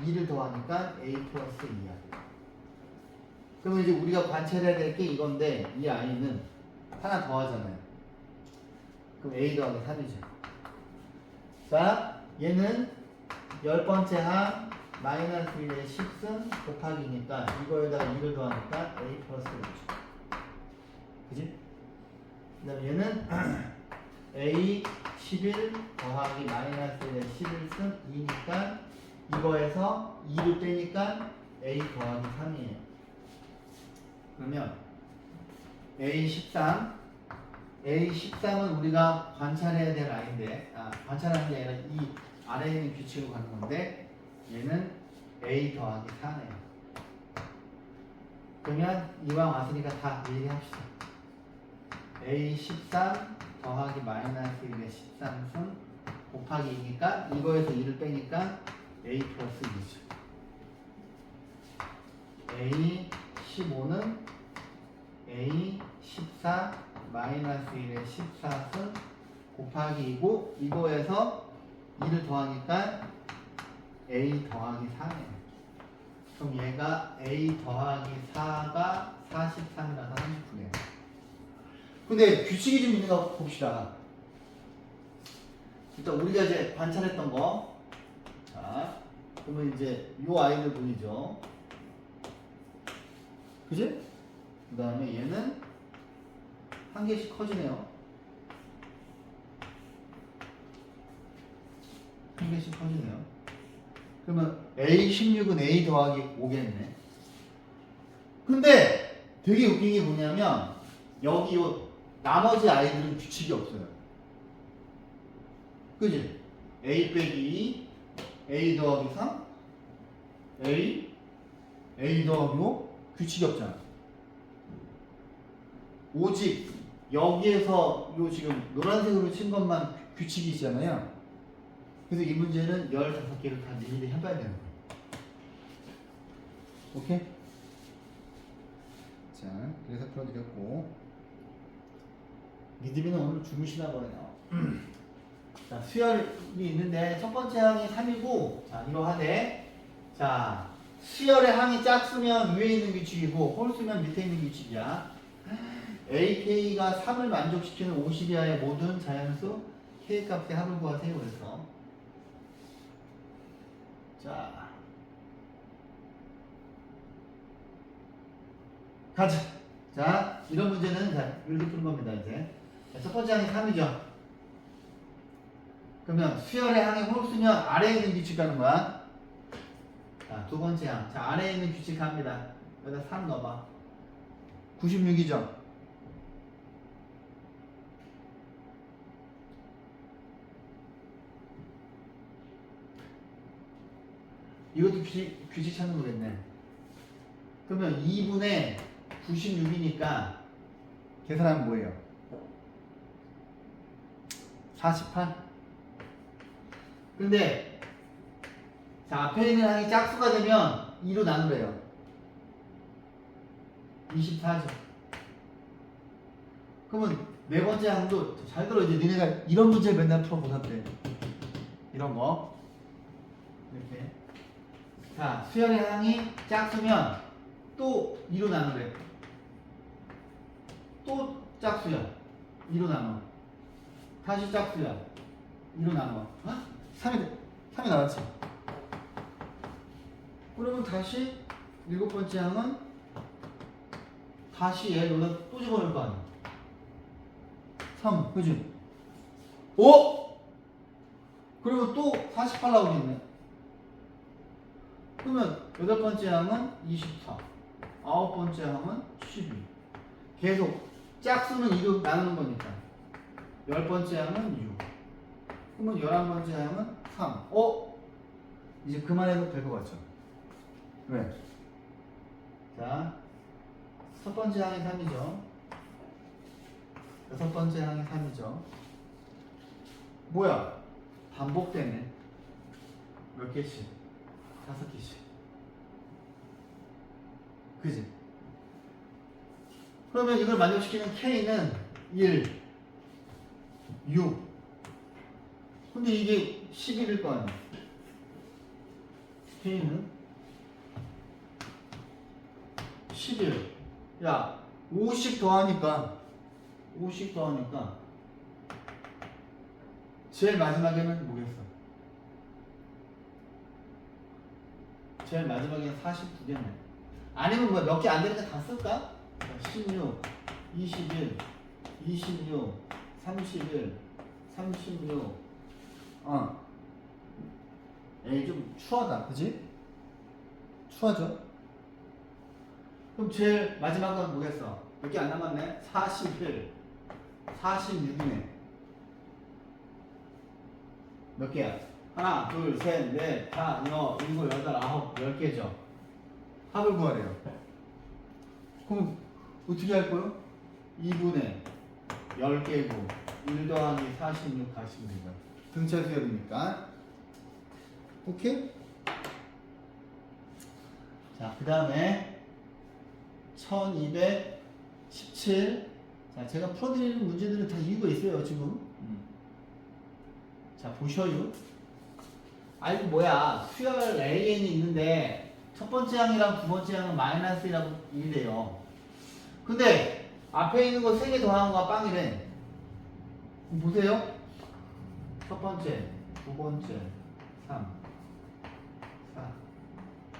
2를 더하니까 A 플러스 2야. 그러면 이제 우리가 관찰해야 될 게 이건데 이 아이는 하나 더 하잖아요. 그럼 A 더하기 3이죠. 자, 얘는 10번째 항 마이너스 1의 10승 곱하기니까 이거에다가 2를 더하니까 A 플러스 1이죠. 그지? 그 다음에 얘는 A 11 더하기 마이너스 1의 11승 2니까 이거에서 2를 빼니까 A 더하기 3이에요. 그러면 A13은 우리가 관찰해야 될 아이인데, 관찰하는 게 아니라 이 아래에 있는 규칙으로 가는 건데, 얘는 A 더하기 4네요. 그러면 이왕 왔으니까 다 얘기합시다. A13 더하기 마이너스 1의 13승 곱하기 2니까 이거에서 2를 빼니까 A 플러스 2죠. A15는 A14 마이너스 1의 14승 곱하기 2고 이거에서 2를 더하니까 A 더하기 4네요. 그럼 얘가 A 더하기 4가 43이라서 39네요. 근데 규칙이 좀 있는 거 봅시다. 일단 우리가 이제 관찰했던 거. 자, 그러면 이제 요 아이들 보이죠? 그지? 그 다음에 얘는 한 개씩 커지네요. 한 개씩 커지네요. 그러면 A16은 A 더하기 5겠네. 근데 되게 웃긴 게 뭐냐면 여기 요 나머지 아이들은 규칙이 없어요. 그지? A 빼기 2 A 더하기 3 A 더하기 5 규칙이 없잖아. 오직 여기에서 요 지금 노란색으로 친 것만 규칙이 있잖아요. 그래서 이 문제는 15개를 다 일일이 해봐야 되는 거예요. 오케이? 자, 그래서 풀어드렸고 니들이는 오늘 주무시나 보네요. 자, 수열이 있는데 첫 번째 항이 3이고 자, 이러하되 자, 수열의 항이 짝수면 위에 있는 규칙이고 홀수면 밑에 있는 규칙이야. AK가 3을 만족시키는 50 이하의 모든 자연수 K값의 합을 구하세요. 그래서 자, 가자. 자, 이런 문제는 자, 이렇게 푸는 겁니다. 이제 자, 첫 번째 항이 3이죠. 그러면 수열의 항이 홀수면 아래에 있는 규칙 가는 거야. 자, 두 번째 항. 자, 아래에 있는 규칙 갑니다. 여기다 3 넣어봐. 96이죠. 이것도 규칙 찾는 거겠네. 그러면 2분의 96이니까 계산하면 뭐예요? 48. 근데 자, 앞에 있는 항이 짝수가 되면 2로 나누래요. 24죠. 그러면 네 번째 항도 잘 들어. 이제 니네가 이런 문제 맨날 풀어 고3 때 이런 거 이렇게. 자, 수열의 항이 짝수면 또 2로 나누래. 또 짝수야. 2로 나눠. 다시 짝수야. 2로 나눠. 어? 3이 나왔지. 그러면 다시 일곱 번째 항은 다시 얘 여기다 또 집어넣을 거 아니야. 3, 그지? 5! 그리고 또 48 나오겠네. 그러면 여덟 번째 항은 24, 아홉 번째 항은 12. 계속 짝수는 2로 나누는 거니까. 열 번째 항은 6. 그러면 11번째 항은 3. 이제 그만해도 될 것 같죠? 왜? 자, 첫 번째 항이 3이죠. 여섯 번째 항이 3이죠. 뭐야? 반복되네. 몇 개씩? 5개씩. 그지? 그러면 이걸 만족시키는 K는 1, 6. 근데 이게 11일 거 아니야. K는 11. 야, 5씩 더하니까 제일 마지막에는 뭐겠어? 제일 마지막에는 42개네. 아니면 뭐 몇 개 안 되니까 다 쓸까? 16, 21, 26, 31, 36. 에이, 좀 추하다. 그지? 추하죠? 그럼 제일 마지막 건 뭐겠어? 몇 개 안 남았네? 41, 46이네. 몇 개야? 하나, 둘, 셋, 넷, 다, 여, 일곱, 여덟, 아홉, 10개죠. 합을 구하래요. 그럼 어떻게 할 거요? 2분의 10개고 1 더하기 46 하시면 돼요. 등차 수열이니까. 오케이? 자, 그 다음에 1217. 자, 제가 풀어드리는 문제들은 다 이유가 있어요, 지금. 자, 보셔요. 아이고, 뭐야. 수열 AN이 있는데 첫 번째 항이랑 두 번째 항은 마이너스라고 이래요. 근데 앞에 있는 거 3개 더하는 거가 빵이래. 보세요. 첫 번째, 두 번째, 3, 4,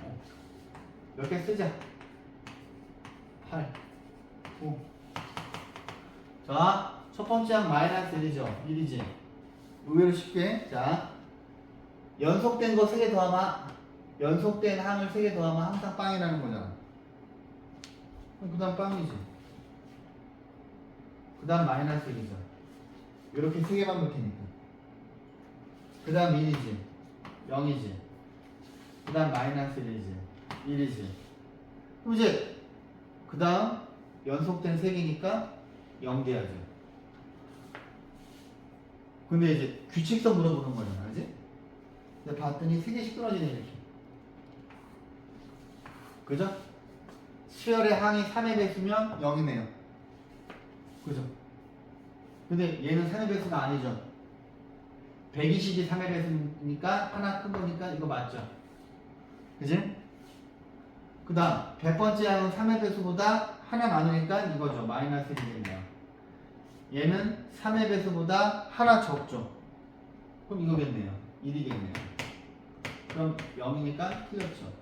5. 몇 개 쓰자. 8, 9. 자, 첫 번째 항 마이너스 1이죠. 1이지. 의외로 쉽게. 자, 연속된 거 3개 더하면, 연속된 항을 3개 더하면 항상 빵이라는 거잖아. 그 다음 빵이지. 그 다음 마이너스 1이죠. 이렇게 3개만 볼 테니까. 그 다음 1이지. 0이지. 그 다음 마이너스 1이지. 1이지. 그럼 이제 그 다음 연속된 색이니까 0 돼야죠. 근데 이제 규칙성 물어보는 거잖아, 그지? 근데 봤더니 3개씩 떨어지네, 이렇게. 그죠? 수열의 항이 3의 배수면 0이네요. 그죠? 근데 얘는 3의 배수가 아니죠. 120이 3의 배수니까 하나 큰 거니까 이거 맞죠? 그지? 그 다음 100번째 항은 3의 배수보다 하나 많으니까 이거죠. 마이너스 1이겠네요. 얘는 3의 배수보다 하나 적죠. 그럼 이거겠네요. 1이겠네요. 그럼 0이니까 틀렸죠.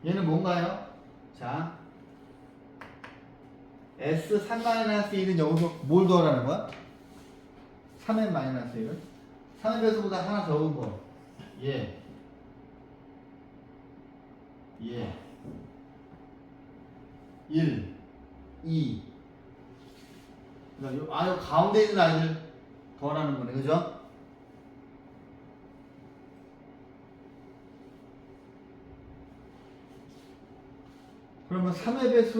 얘는 뭔가요? 자, S3-1은 여기서 뭘 더하라는 거야? 3n-1을 3의 배수보다 하나 적은 거. 예. 1, 2. 요 가운데 있는 아이들 더하라는 거네, 그죠? 그러면 3의 배수,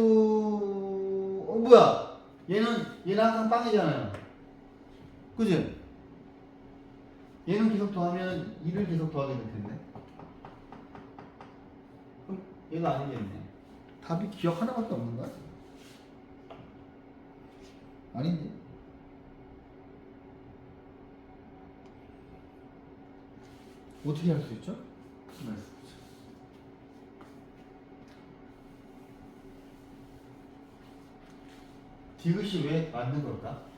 뭐야? 얘는 항상 빵이잖아요. 그지? 얘는 계속 더하면 2를 계속 더하게 될 텐데. 그럼 얘가 아니겠네. 답이 기억 하나밖에 없는 거야? 아닌데? 어떻게 할 수 있죠? 디귿이 왜 맞는 걸까?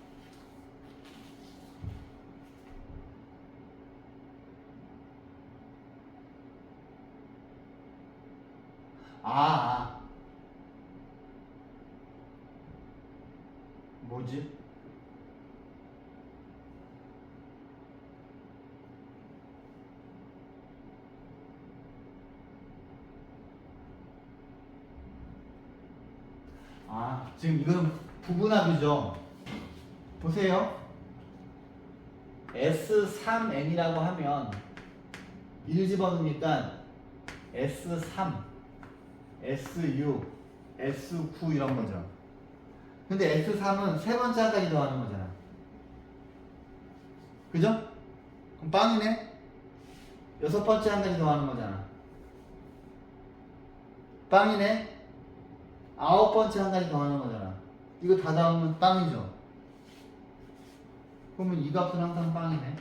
뭐지? 지금 이거는 부분합이죠. 보세요. S3n이라고 하면 1 집어넣으니까 S3, S6, S9 이런 거죠. 근데 S3은 세 번째 항까지 더하는 거잖아. 그죠? 그럼 빵이네? 여섯 번째 항까지 더하는 거잖아. 빵이네? 아홉 번째 항까지 더하는 거잖아. 이거 다 더하면 빵이죠. 그러면 이 값은 항상 빵이네.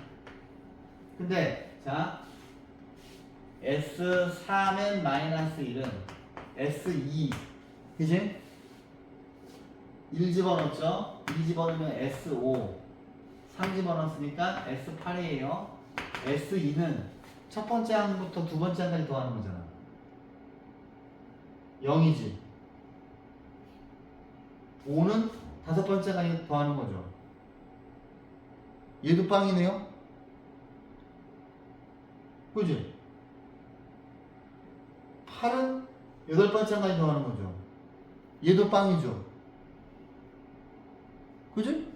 근데 자 S3n-1은 S2 그지? 1 집어넣었죠? 2 집어넣으면 S5 3 집어넣었으니까 S8이에요. S2는 첫 번째 항부터 두 번째 항까지 더하는 거잖아. 0이지. 5는 다섯 번째 항까지 더하는 거죠. 얘도 빵이네요? 그지? 8은 여덟 번째 항까지 더하는 거죠. 얘도 빵이죠. 그지?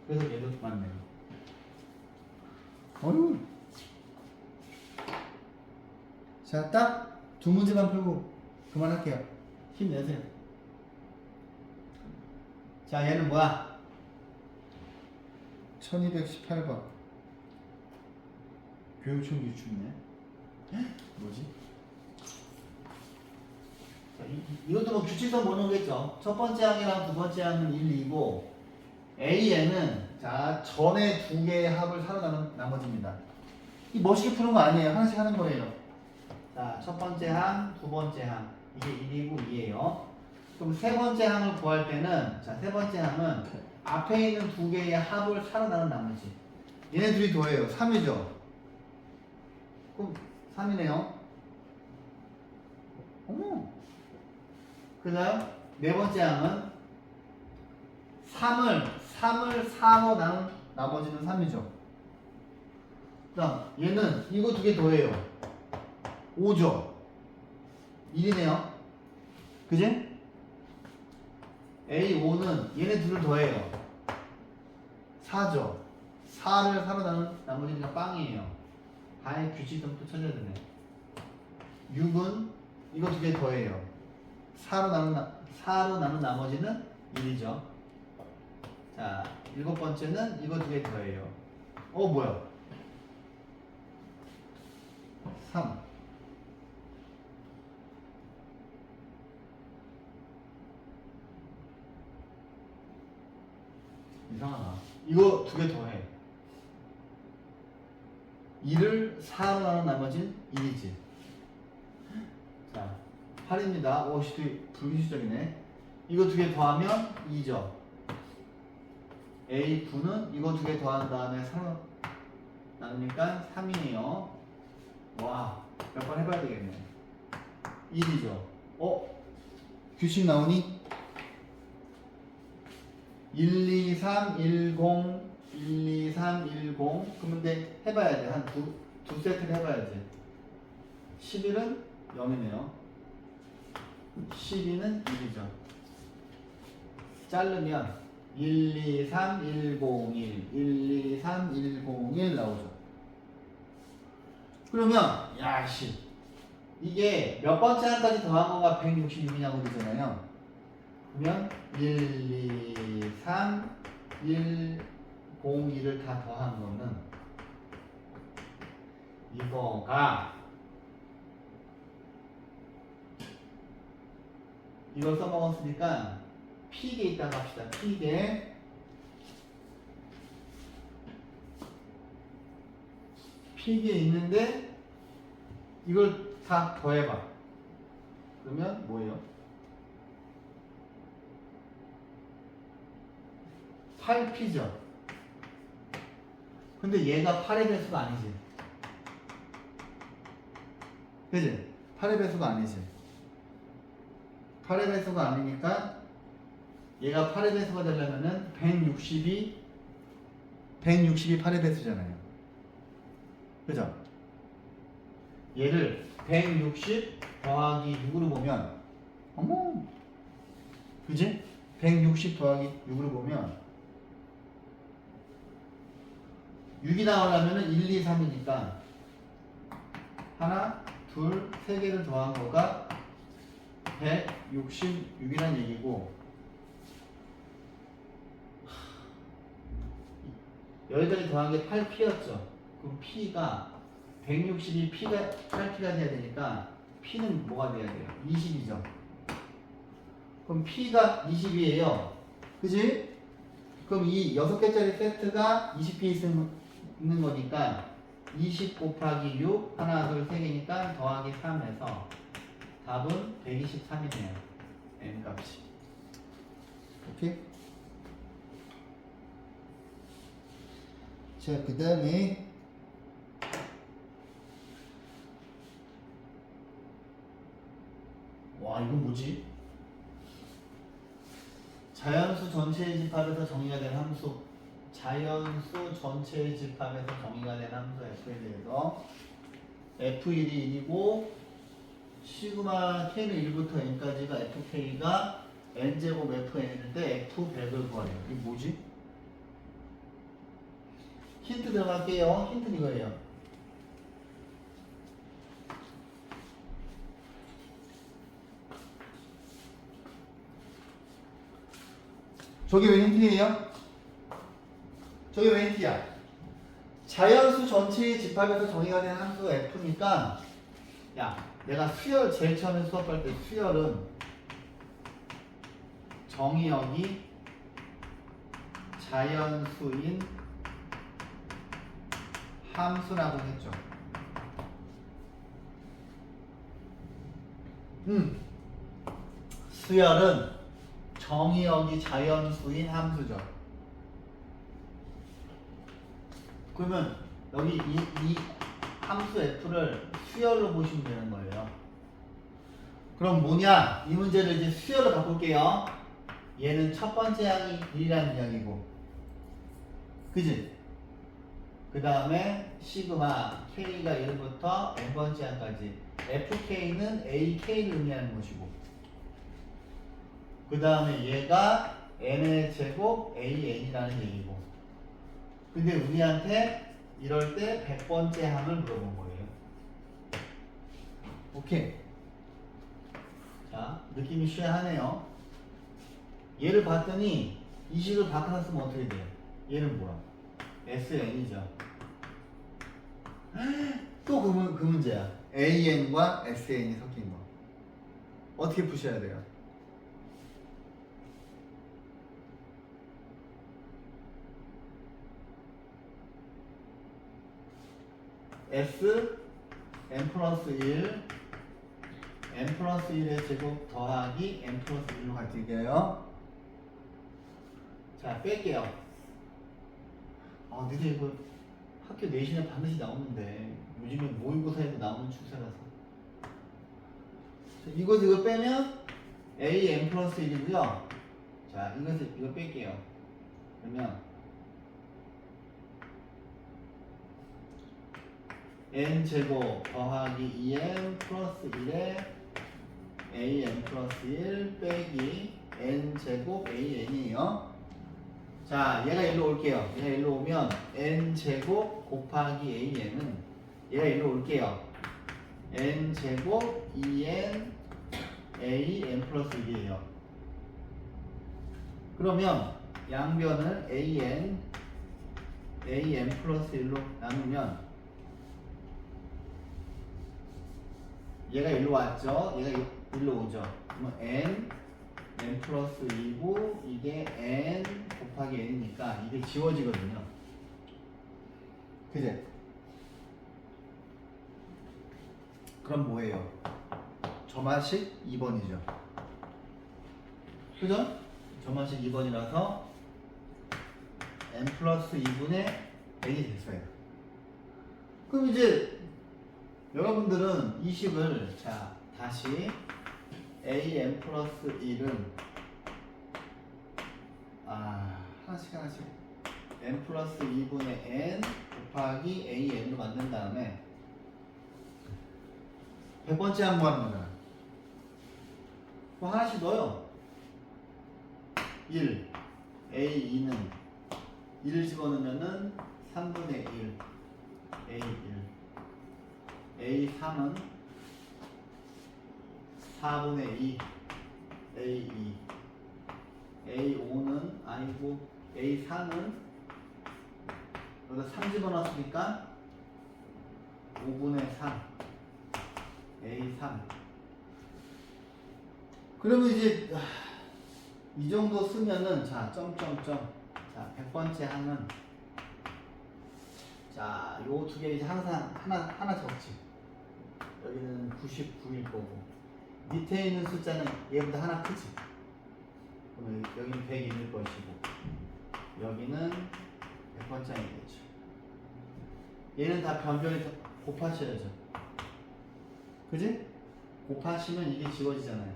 그래서 얘도 맞네요. 어휴. 자, 딱 두 문제만 풀고 그만할게요. 힘내세요. 자, 얘는 뭐야? 1218번. 교육청 유출이네. 뭐지? 자, 이것도 뭐 규칙성 보는 거겠죠. 첫 번째 항이랑 두 번째 항은 1, 2고 AN은 자 전에 두 개의 합을 살아나는 나머지입니다. 이 멋있게 푸는 거 아니에요. 하나씩 하는 거예요. 자, 첫 번째 항, 두 번째 항 이게 1이고 2예요. 그럼 세 번째 항을 구할 때는 자, 세 번째 항은 앞에 있는 두 개의 합을 살아나는 나머지. 얘네 둘이 더해요. 3이죠. 그럼 3이네요. 그 다음 네 번째 항은 3을 4로 나눈 나머지는 3이죠. 그 다음 얘는 이거 두 개 더해요. 5죠. 1이네요. 그지? A5는 얘네 둘을 더해요. 4죠. 4를 4로 나누니까 빵이에요. 아예 규칙 좀 또 찾아야 되네. 6은 이거 두 개 더해요. 4로 나눈 나머지는 1이죠. 자, 7번째는 이거 두 개 더해요. 뭐야? 3. 이상하다. 이거 두 개 더해. 2를 4로 나눈 나머지는 1이지. 자, 8입니다. 오, 불규칙적이네. 이거 두 개 더하면 2죠. A9는 이거 두 개 더한 다음에 3 나누니까 3이에요. 와, 몇 번 해봐야 되겠네. 1이죠. 규칙 나오니? 1, 2, 3, 1, 0, 1, 2, 3, 1, 0. 그러면 돼. 해봐야 돼. 한 두 세트를 해봐야지. 11은 0이네요. 12는 1이죠. 자르면 1, 2, 3, 1, 0, 1, 1, 2, 3, 1, 0, 1 나오죠. 그러면 야씨 이게 몇 번째 한까지 더한 거가 166이냐고 그러잖아요. 그러면 1, 2, 3, 1, 0, 2를 다 더한 거는 이거가 이걸 써먹었으니까 P개 있다고 합시다. P개 있는데 이걸 다 더해봐. 그러면 뭐예요? 8P죠. 근데 얘가 8의 배수가 아니지. 그지? 8의 배수가 아니지. 8의 배수가 아니니까 얘가 8의 배수가 되려면은 160이 8의 배수잖아요. 그죠? 얘를 160 더하기 6으로 보면 어머 그지? 160 더하기 6으로 보면 6이 나오려면 1, 2, 3이니까 하나, 둘, 세 개를 더한 거가 166이라는 얘기고 여기까지 더한 게 8P였죠. 그럼 P가 160이 8P가 돼야 되니까 P는 뭐가 돼야 돼요? 20이죠. 그럼 P가 20이에요. 그지? 그럼 이 6개짜리 세트가 20P 있는 거니까 20 곱하기 6 하나 둘 세 개니까 더하기 3해서 답은 123이네요. n 값이. 오케이? 자, 그 다음에 와, 이건 뭐지? 자연수 전체의 집합에서 정의가 된 함수. 자연수 전체의 집합에서 정의가 된 함수 F에 대해서 F1이 1이고 시그마 K는 1부터 N까지가 FK가 N제곱 FN인데 F100을 구하래요. 이게 뭐지? 힌트 들어갈게요. 힌트는 이거예요. 저게 왜 힌트예요? 저게 왜 힌트야? 자연수 전체의 집합에서 정의가 된 함수 F니까 야, 내가 수열 제일 처음에 수업할 때 수열은 정의역이 자연수인 함수라고 했죠. 수열은 정의역이 자연수인 함수죠. 그러면 여기 이 함수 F를 수열로 보시면 되는 거예요. 그럼 뭐냐? 이 문제를 이제 수열로 바꿀게요. 얘는 첫 번째 항이 1이라는 이야기고, 그지? 그 다음에 시그마 K가 1부터 n번째 항까지 FK는 AK를 의미하는 것이고, 그 다음에 얘가 n의 제곱 AN이라는 얘기고, 근데 우리한테 이럴 때 100번째 항을 물어본 거예요. 오케이. 자, 느낌이 쉐하네요. 얘를 봤더니 이 식을 바꿔서 쓰면 어떻게 돼요? 얘는 뭐야? SN이죠. 또 그 문제야. AN과 SN이 섞인 거. 어떻게 푸셔야 돼요? S n 플러스 1 n 플러스 1의 제곱 더하기 n 플러스 1로 갈게요. 자, 뺄게요. 아, 니들 이거 학교 내신에 반드시 나오는데 요즘에 모의고사에도 나오는 추세라서. 자, 이거 빼면 a n 플러스 1이고요. 자, 이거 뺄게요. 그러면 n 제곱 더하기 2n 플러스 1에 an 플러스 1 빼기 n 제곱 an이에요. 자, 얘가 일로 올게요. 얘가 일로 오면 n 제곱 곱하기 an은 얘가 일로 올게요. n 제곱 2n a n 플러스 1이에요. 그러면 양변을 an 플러스 1로 나누면 얘가 일로 왔죠? 얘가 일로 오죠? 그러면 n 플러스 2고 이게 n 곱하기 n이니까 이게 지워지거든요. 그제? 그럼 뭐예요? 점화식 2번이죠. 그죠? 점화식 2번이라서 n 플러스 2분의 n이 됐어요. 그럼 이제 여러분들은 이 식을 자 다시 an 플러스 1은 하나씩 n 플러스 2분의 n 곱하기 an으로 만든 다음에 100번째 항구하는 거잖아. 그럼 하나씩 넣어요. 1 a2는 1을 집어넣으면은 3분의 1 a1 a3은 4분의 2 A2 A5는 A4는 여기다 3 집어넣었으니까 5분의 3 A3 그러면 이제 이 정도 쓰면은 자 점점점 자 100번째 항은 자 요 두 개 이제 항상 하나 적지. 여기는 99일 거고 밑에 있는 숫자는 얘보다 하나 크지. 그러면 여기는 100일일 것이고 여기는 100번째이겠죠. 얘는 다 변별이 곱하셔야죠. 그지? 곱하시면 이게 지워지잖아요.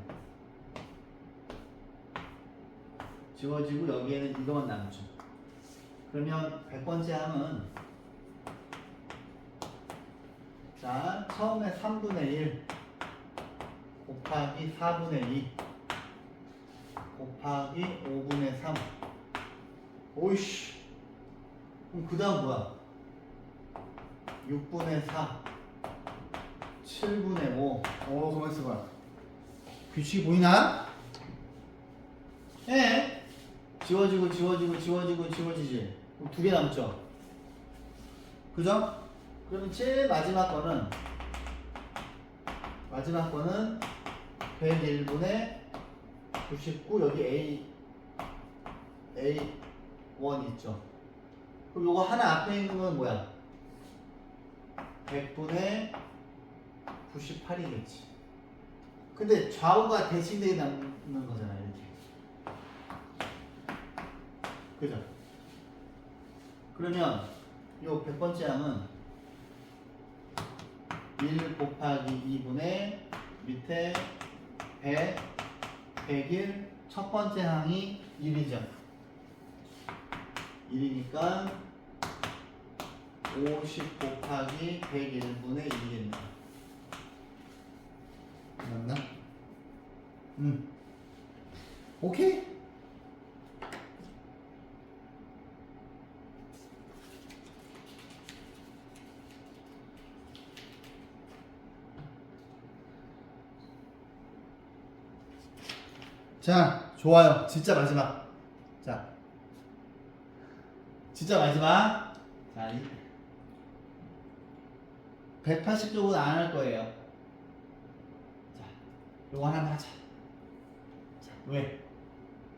지워지고 여기에는 이거만 남죠. 그러면 100번째 항은 자 처음에 3분의 1 곱하기 4분의 2 곱하기 5분의 3 오이씨 그럼 그 다음 뭐야 6분의 4 7분의 5 가만있어 봐 규칙이 보이나? 예 지워지지 그럼 두 개 남죠 그죠? 그러면 제일 마지막 거는 101분의 99 여기 A1 있죠. 그럼 요거 하나 앞에 있는 건 뭐야? 100분의 98이겠지. 근데 좌우가 대칭되게 남는 거잖아 이렇게. 그죠? 그러면 요 100번째 항은 1 곱하기 2분의 밑에 100, 101 첫 번째 항이 1이죠. 1이니까 50 곱하기 101분의 1이겠네요. 맞나? 오케이? 자, 좋아요. 진짜 마지막. 자, 진짜 마지막. 자, 180쪽은 안 할 거예요. 자, 요거 하나 하자. 자, 왜?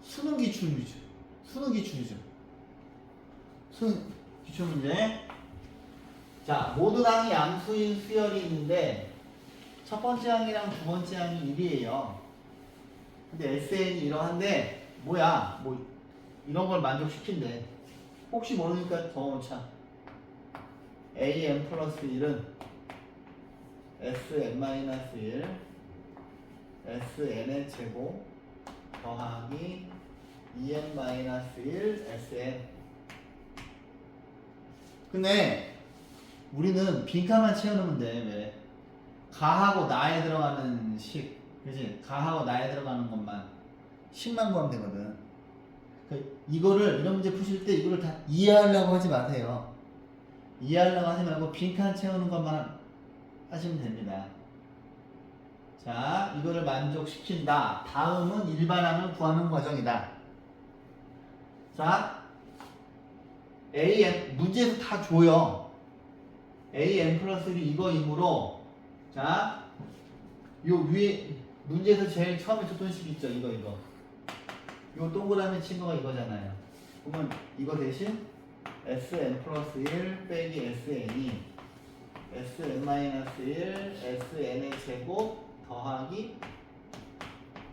수능 기출 위주. 수능 기출 위주. 수능 기출 문제. 자, 모든 항이 양수인 수열이 있는데 첫 번째 항이랑 두 번째 항이 1이에요. 근데 SN이 이러한데 뭐야? 뭐 이런 걸 만족시킨대. 혹시 모르니까 더 넣자. AN 플러스 1은 SN-1 SN의 제곱 더하기 EN-1 SN. 근데 우리는 빈칸만 채워놓으면 돼. 왜? 가하고 나에 들어가는 식, 그지? 가하고 나에 들어가는 것만 식만 구하면 되거든. 이거를 이런 문제 푸실 때 이거를 다 이해하려고 하지 마세요. 이해하려고 하지 말고 빈칸 채우는 것만 하시면 됩니다. 자, 이거를 만족시킨다. 다음은 일반항을 구하는 과정이다. 자, AN 문제에서 다 줘요. AN 플러스 1이 이거이므로 자, 요 위에 문제에서 제일 처음에 줬던 식 있죠. 이거. 요 동그라미 친 거가 이거잖아요. 그러면 이거 대신 SN 플러스 1 빼기 SN이 SN-1 SN의 제곱 더하기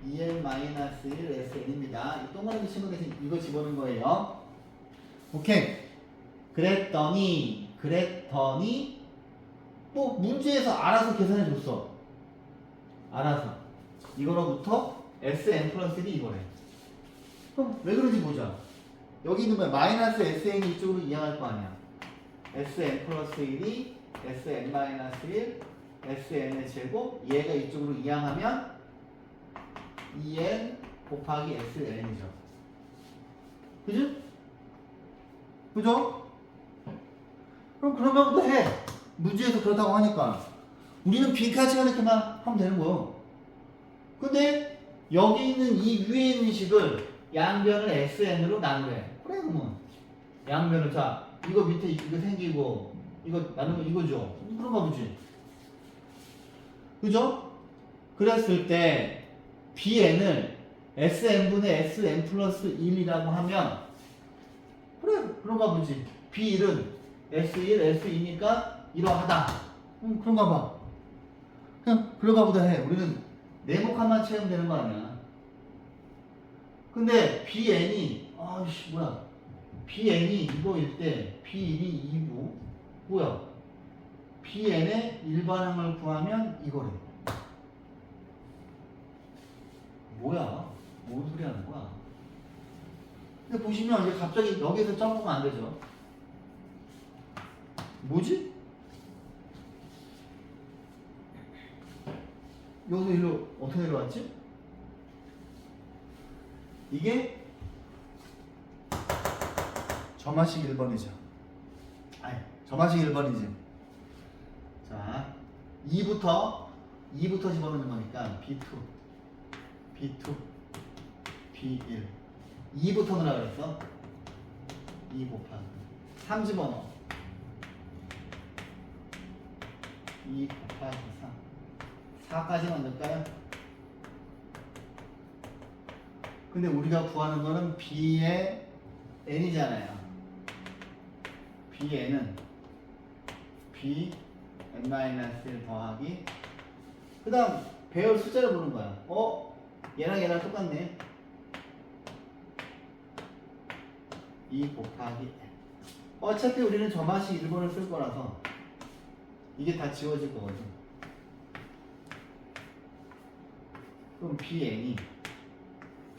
EN-1 SN입니다. 이 동그라미 친 거 대신 이거 집어넣은 거예요. 오케이. 그랬더니 또 문제에서 알아서 계산해 줬어. 알아서 이거로부터 SN 플러스 1이 이거래. 그럼 왜 그런지 보자. 여기 있는 거야. 마이너스 SN이 이쪽으로 이항할 거 아니야. SN 플러스 1이 SN-1 SN의 제곱 얘가 이쪽으로 이항하면 EN 곱하기 SN이죠. 그죠? 그럼 그러면부터 해. 문제에서 그렇다고 하니까 우리는 빈칸 채워넣기만 하면 되는 거예요. 근데 여기 있는 이 위에 있는 식을 양변을 SN으로 나누래. 그래 그러면 양변을 자 이거 밑에 이거 생기고 이거 나누면 이거죠. 그런가 보지. 그죠? 그랬을 때 BN을 SN분의 SN 플러스 1이라고 하면 그래 그런가 보지. B1은 S1, S2니까 이러하다. 그런가 봐. 그냥 그런가 보다 해. 우리는 네모칸만 채우면 되는 거 아니야. 근데 BN이 아이씨 뭐야. BN이 이거일 때 B1이 2부 뭐야. BN의 일반항을 구하면 이거래. 뭐야. 뭔 소리 하는 거야. 근데 보시면 이제 갑자기 여기서 점프가 안 되죠. 뭐지? 여기서 일로 어떻게 내려왔지? 이게 점화식 1번이죠. 아니, 점화식 1번이지. 자, 2부터 집어넣는 거니까 B2, B1 2부터 넣으라 그랬어. 2 곱하기 3 집어넣어. 2 곱하기 3 4까지만 넣을까요? 근데 우리가 구하는 거는 B의 N이잖아요. Bn은 B N-1 더하기 그 다음 배열 숫자를 보는 거야. 얘랑 똑같네. 2 곱하기 어차피 우리는 점화식 1번을 쓸 거라서 이게 다 지워질 거거든. 그럼 BN이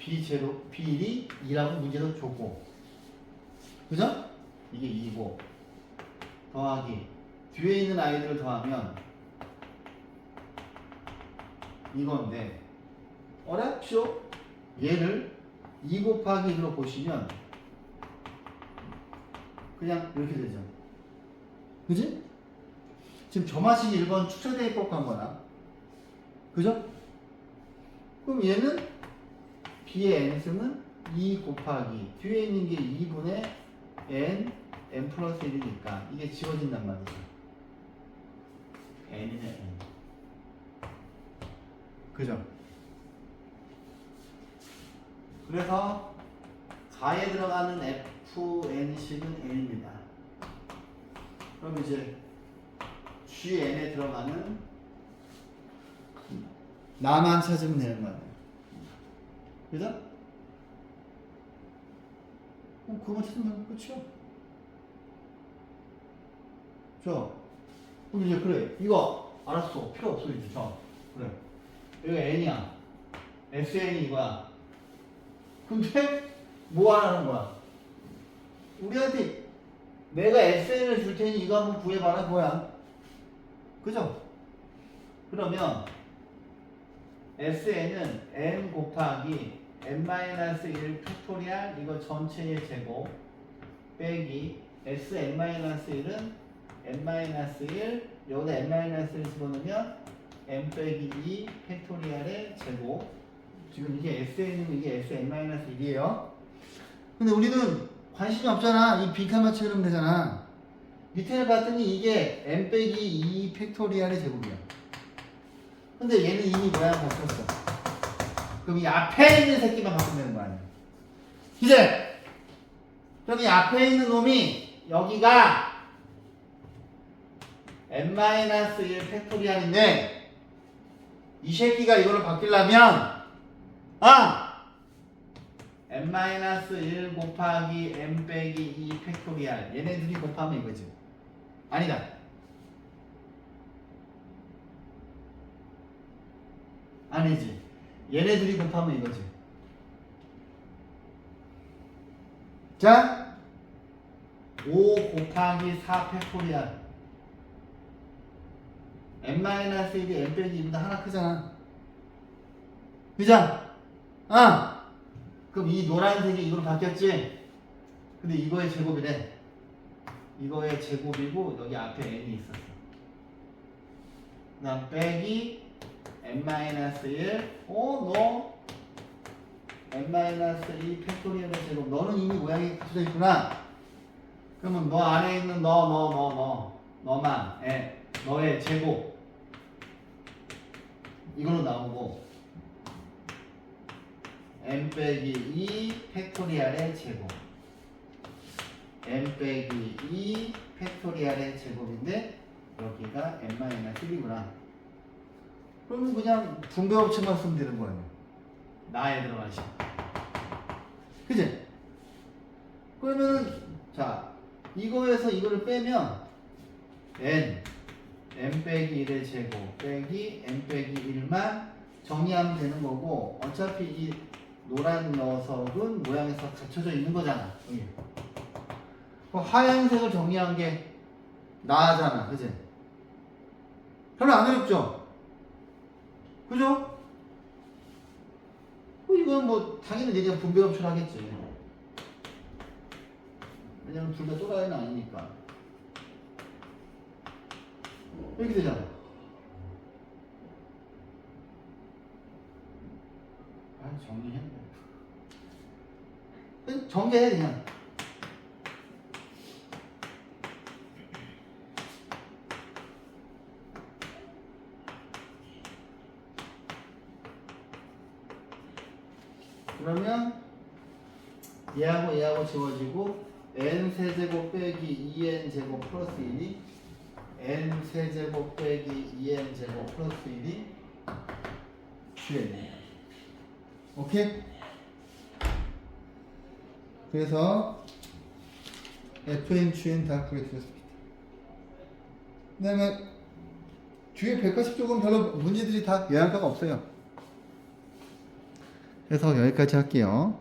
B0, B1이 2라고 문제도 줬고 그죠? 이게 2고 더하기 뒤에 있는 아이들을 더하면 이건데 어렵죠? 얘를 2 곱하기 1로 보시면 그냥 이렇게 되죠. 그지? 지금 점화식 1번 축소대입법 간 거나 그죠? 그럼 얘는 B의 n승은 2 곱하기 뒤에 있는 게 2분의 n 플러스 1이니까 이게 지워진단 말이죠. n이네 n. 그죠? 그래서 4에 들어가는 fn식은 n입니다. 그럼 이제 gn에 들어가는 나만 찾으면 되는 거 아니에요. 그죠? 그거만 찾으면 끝이야. 저 그럼 이제 그래 이거 알았어 필요 없어 이제 저 그래 여기가 n이야 sn이 이거야. 근데 뭐 하라는 거야? 우리한테 내가 sn을 줄 테니 이거 한번 구해봐라 그거야. 그죠? 그러면 sn은 n 곱하기 n-1 팩토리알 이거 전체의 제곱 빼기 sn-1은 n-1 여기다 n-1을 집어넣으면 n 빼기 2 팩토리알의 제곱. 지금 이게 sn이면 이게 sn-1이에요. 근데 우리는 관심이 없잖아. 이 빈칸만 채우면 되잖아. 밑에를 봤더니 이게 n 빼기 2 팩토리알의 제곱이야. 근데 얘는 이미 모양 바뀌었어. 그럼 이 앞에 있는 새끼만 바꾸면 되는 거 아니야. 이제 그럼 이 앞에 있는 놈이 여기가 n-1 팩토리알인데 이 새끼가 이거를 바뀌려면 n-1 곱하기 n 빼기 2 팩토리알 얘네들이 곱하면 이거지. 아니다. 아니지. 얘네들이 곱하면 이거지. 자 5 곱하기 4 팩토리알 n-1이 n 빼기 2보다 하나 크잖아. 그죠? 그럼 이 노란색이 이걸로 바뀌었지? 근데 이거의 제곱이래. 이거의 제곱이고 여기 앞에 n이 있었어. 그 다음 빼기 n-1 너 n-2 팩토리얼의 제곱 너는 이미 모양이 갖춰져 있구나. 그러면 너 안에 있는 너만 너의 제곱 이걸로 나오고 n 빼기 2 팩토리얼의 제곱 n 빼기 2 팩토리얼의 제곱인데 여기가 n-1이구나. 그러면 그냥 분배법칙만 쓰면 되는 거 아니야. 나에 들어가시. 그치? 그러면 자 이거에서 이거를 빼면 n 빼기 1의 제곱 빼기 n 빼기 1만 정리하면 되는 거고 어차피 이 노란 녀석은 모양에서 갖춰져 있는 거잖아. 여기. 하얀색을 정리한 게 나잖아. 그치? 별로 안 어렵죠? 그죠? 이건 뭐 당연히 얘가 분배법칙을 하겠지. 왜냐면 둘 다 또라이는 아니니까. 이렇게 되잖아. 정리했네. 정리해 그냥. 그러면 얘하고 지워지고 n 세제곱 빼기 2n 제곱 플러스 1이 n 세제곱 빼기 2n 제곱 플러스 1이 gn이에요. 오케이? 그래서 fn, gn 다 구해드렸습니다. 그 다음에 뒤에 180쪽은 별로 문제들이 다 영향가가 없어요. 그래서 여기까지 할게요.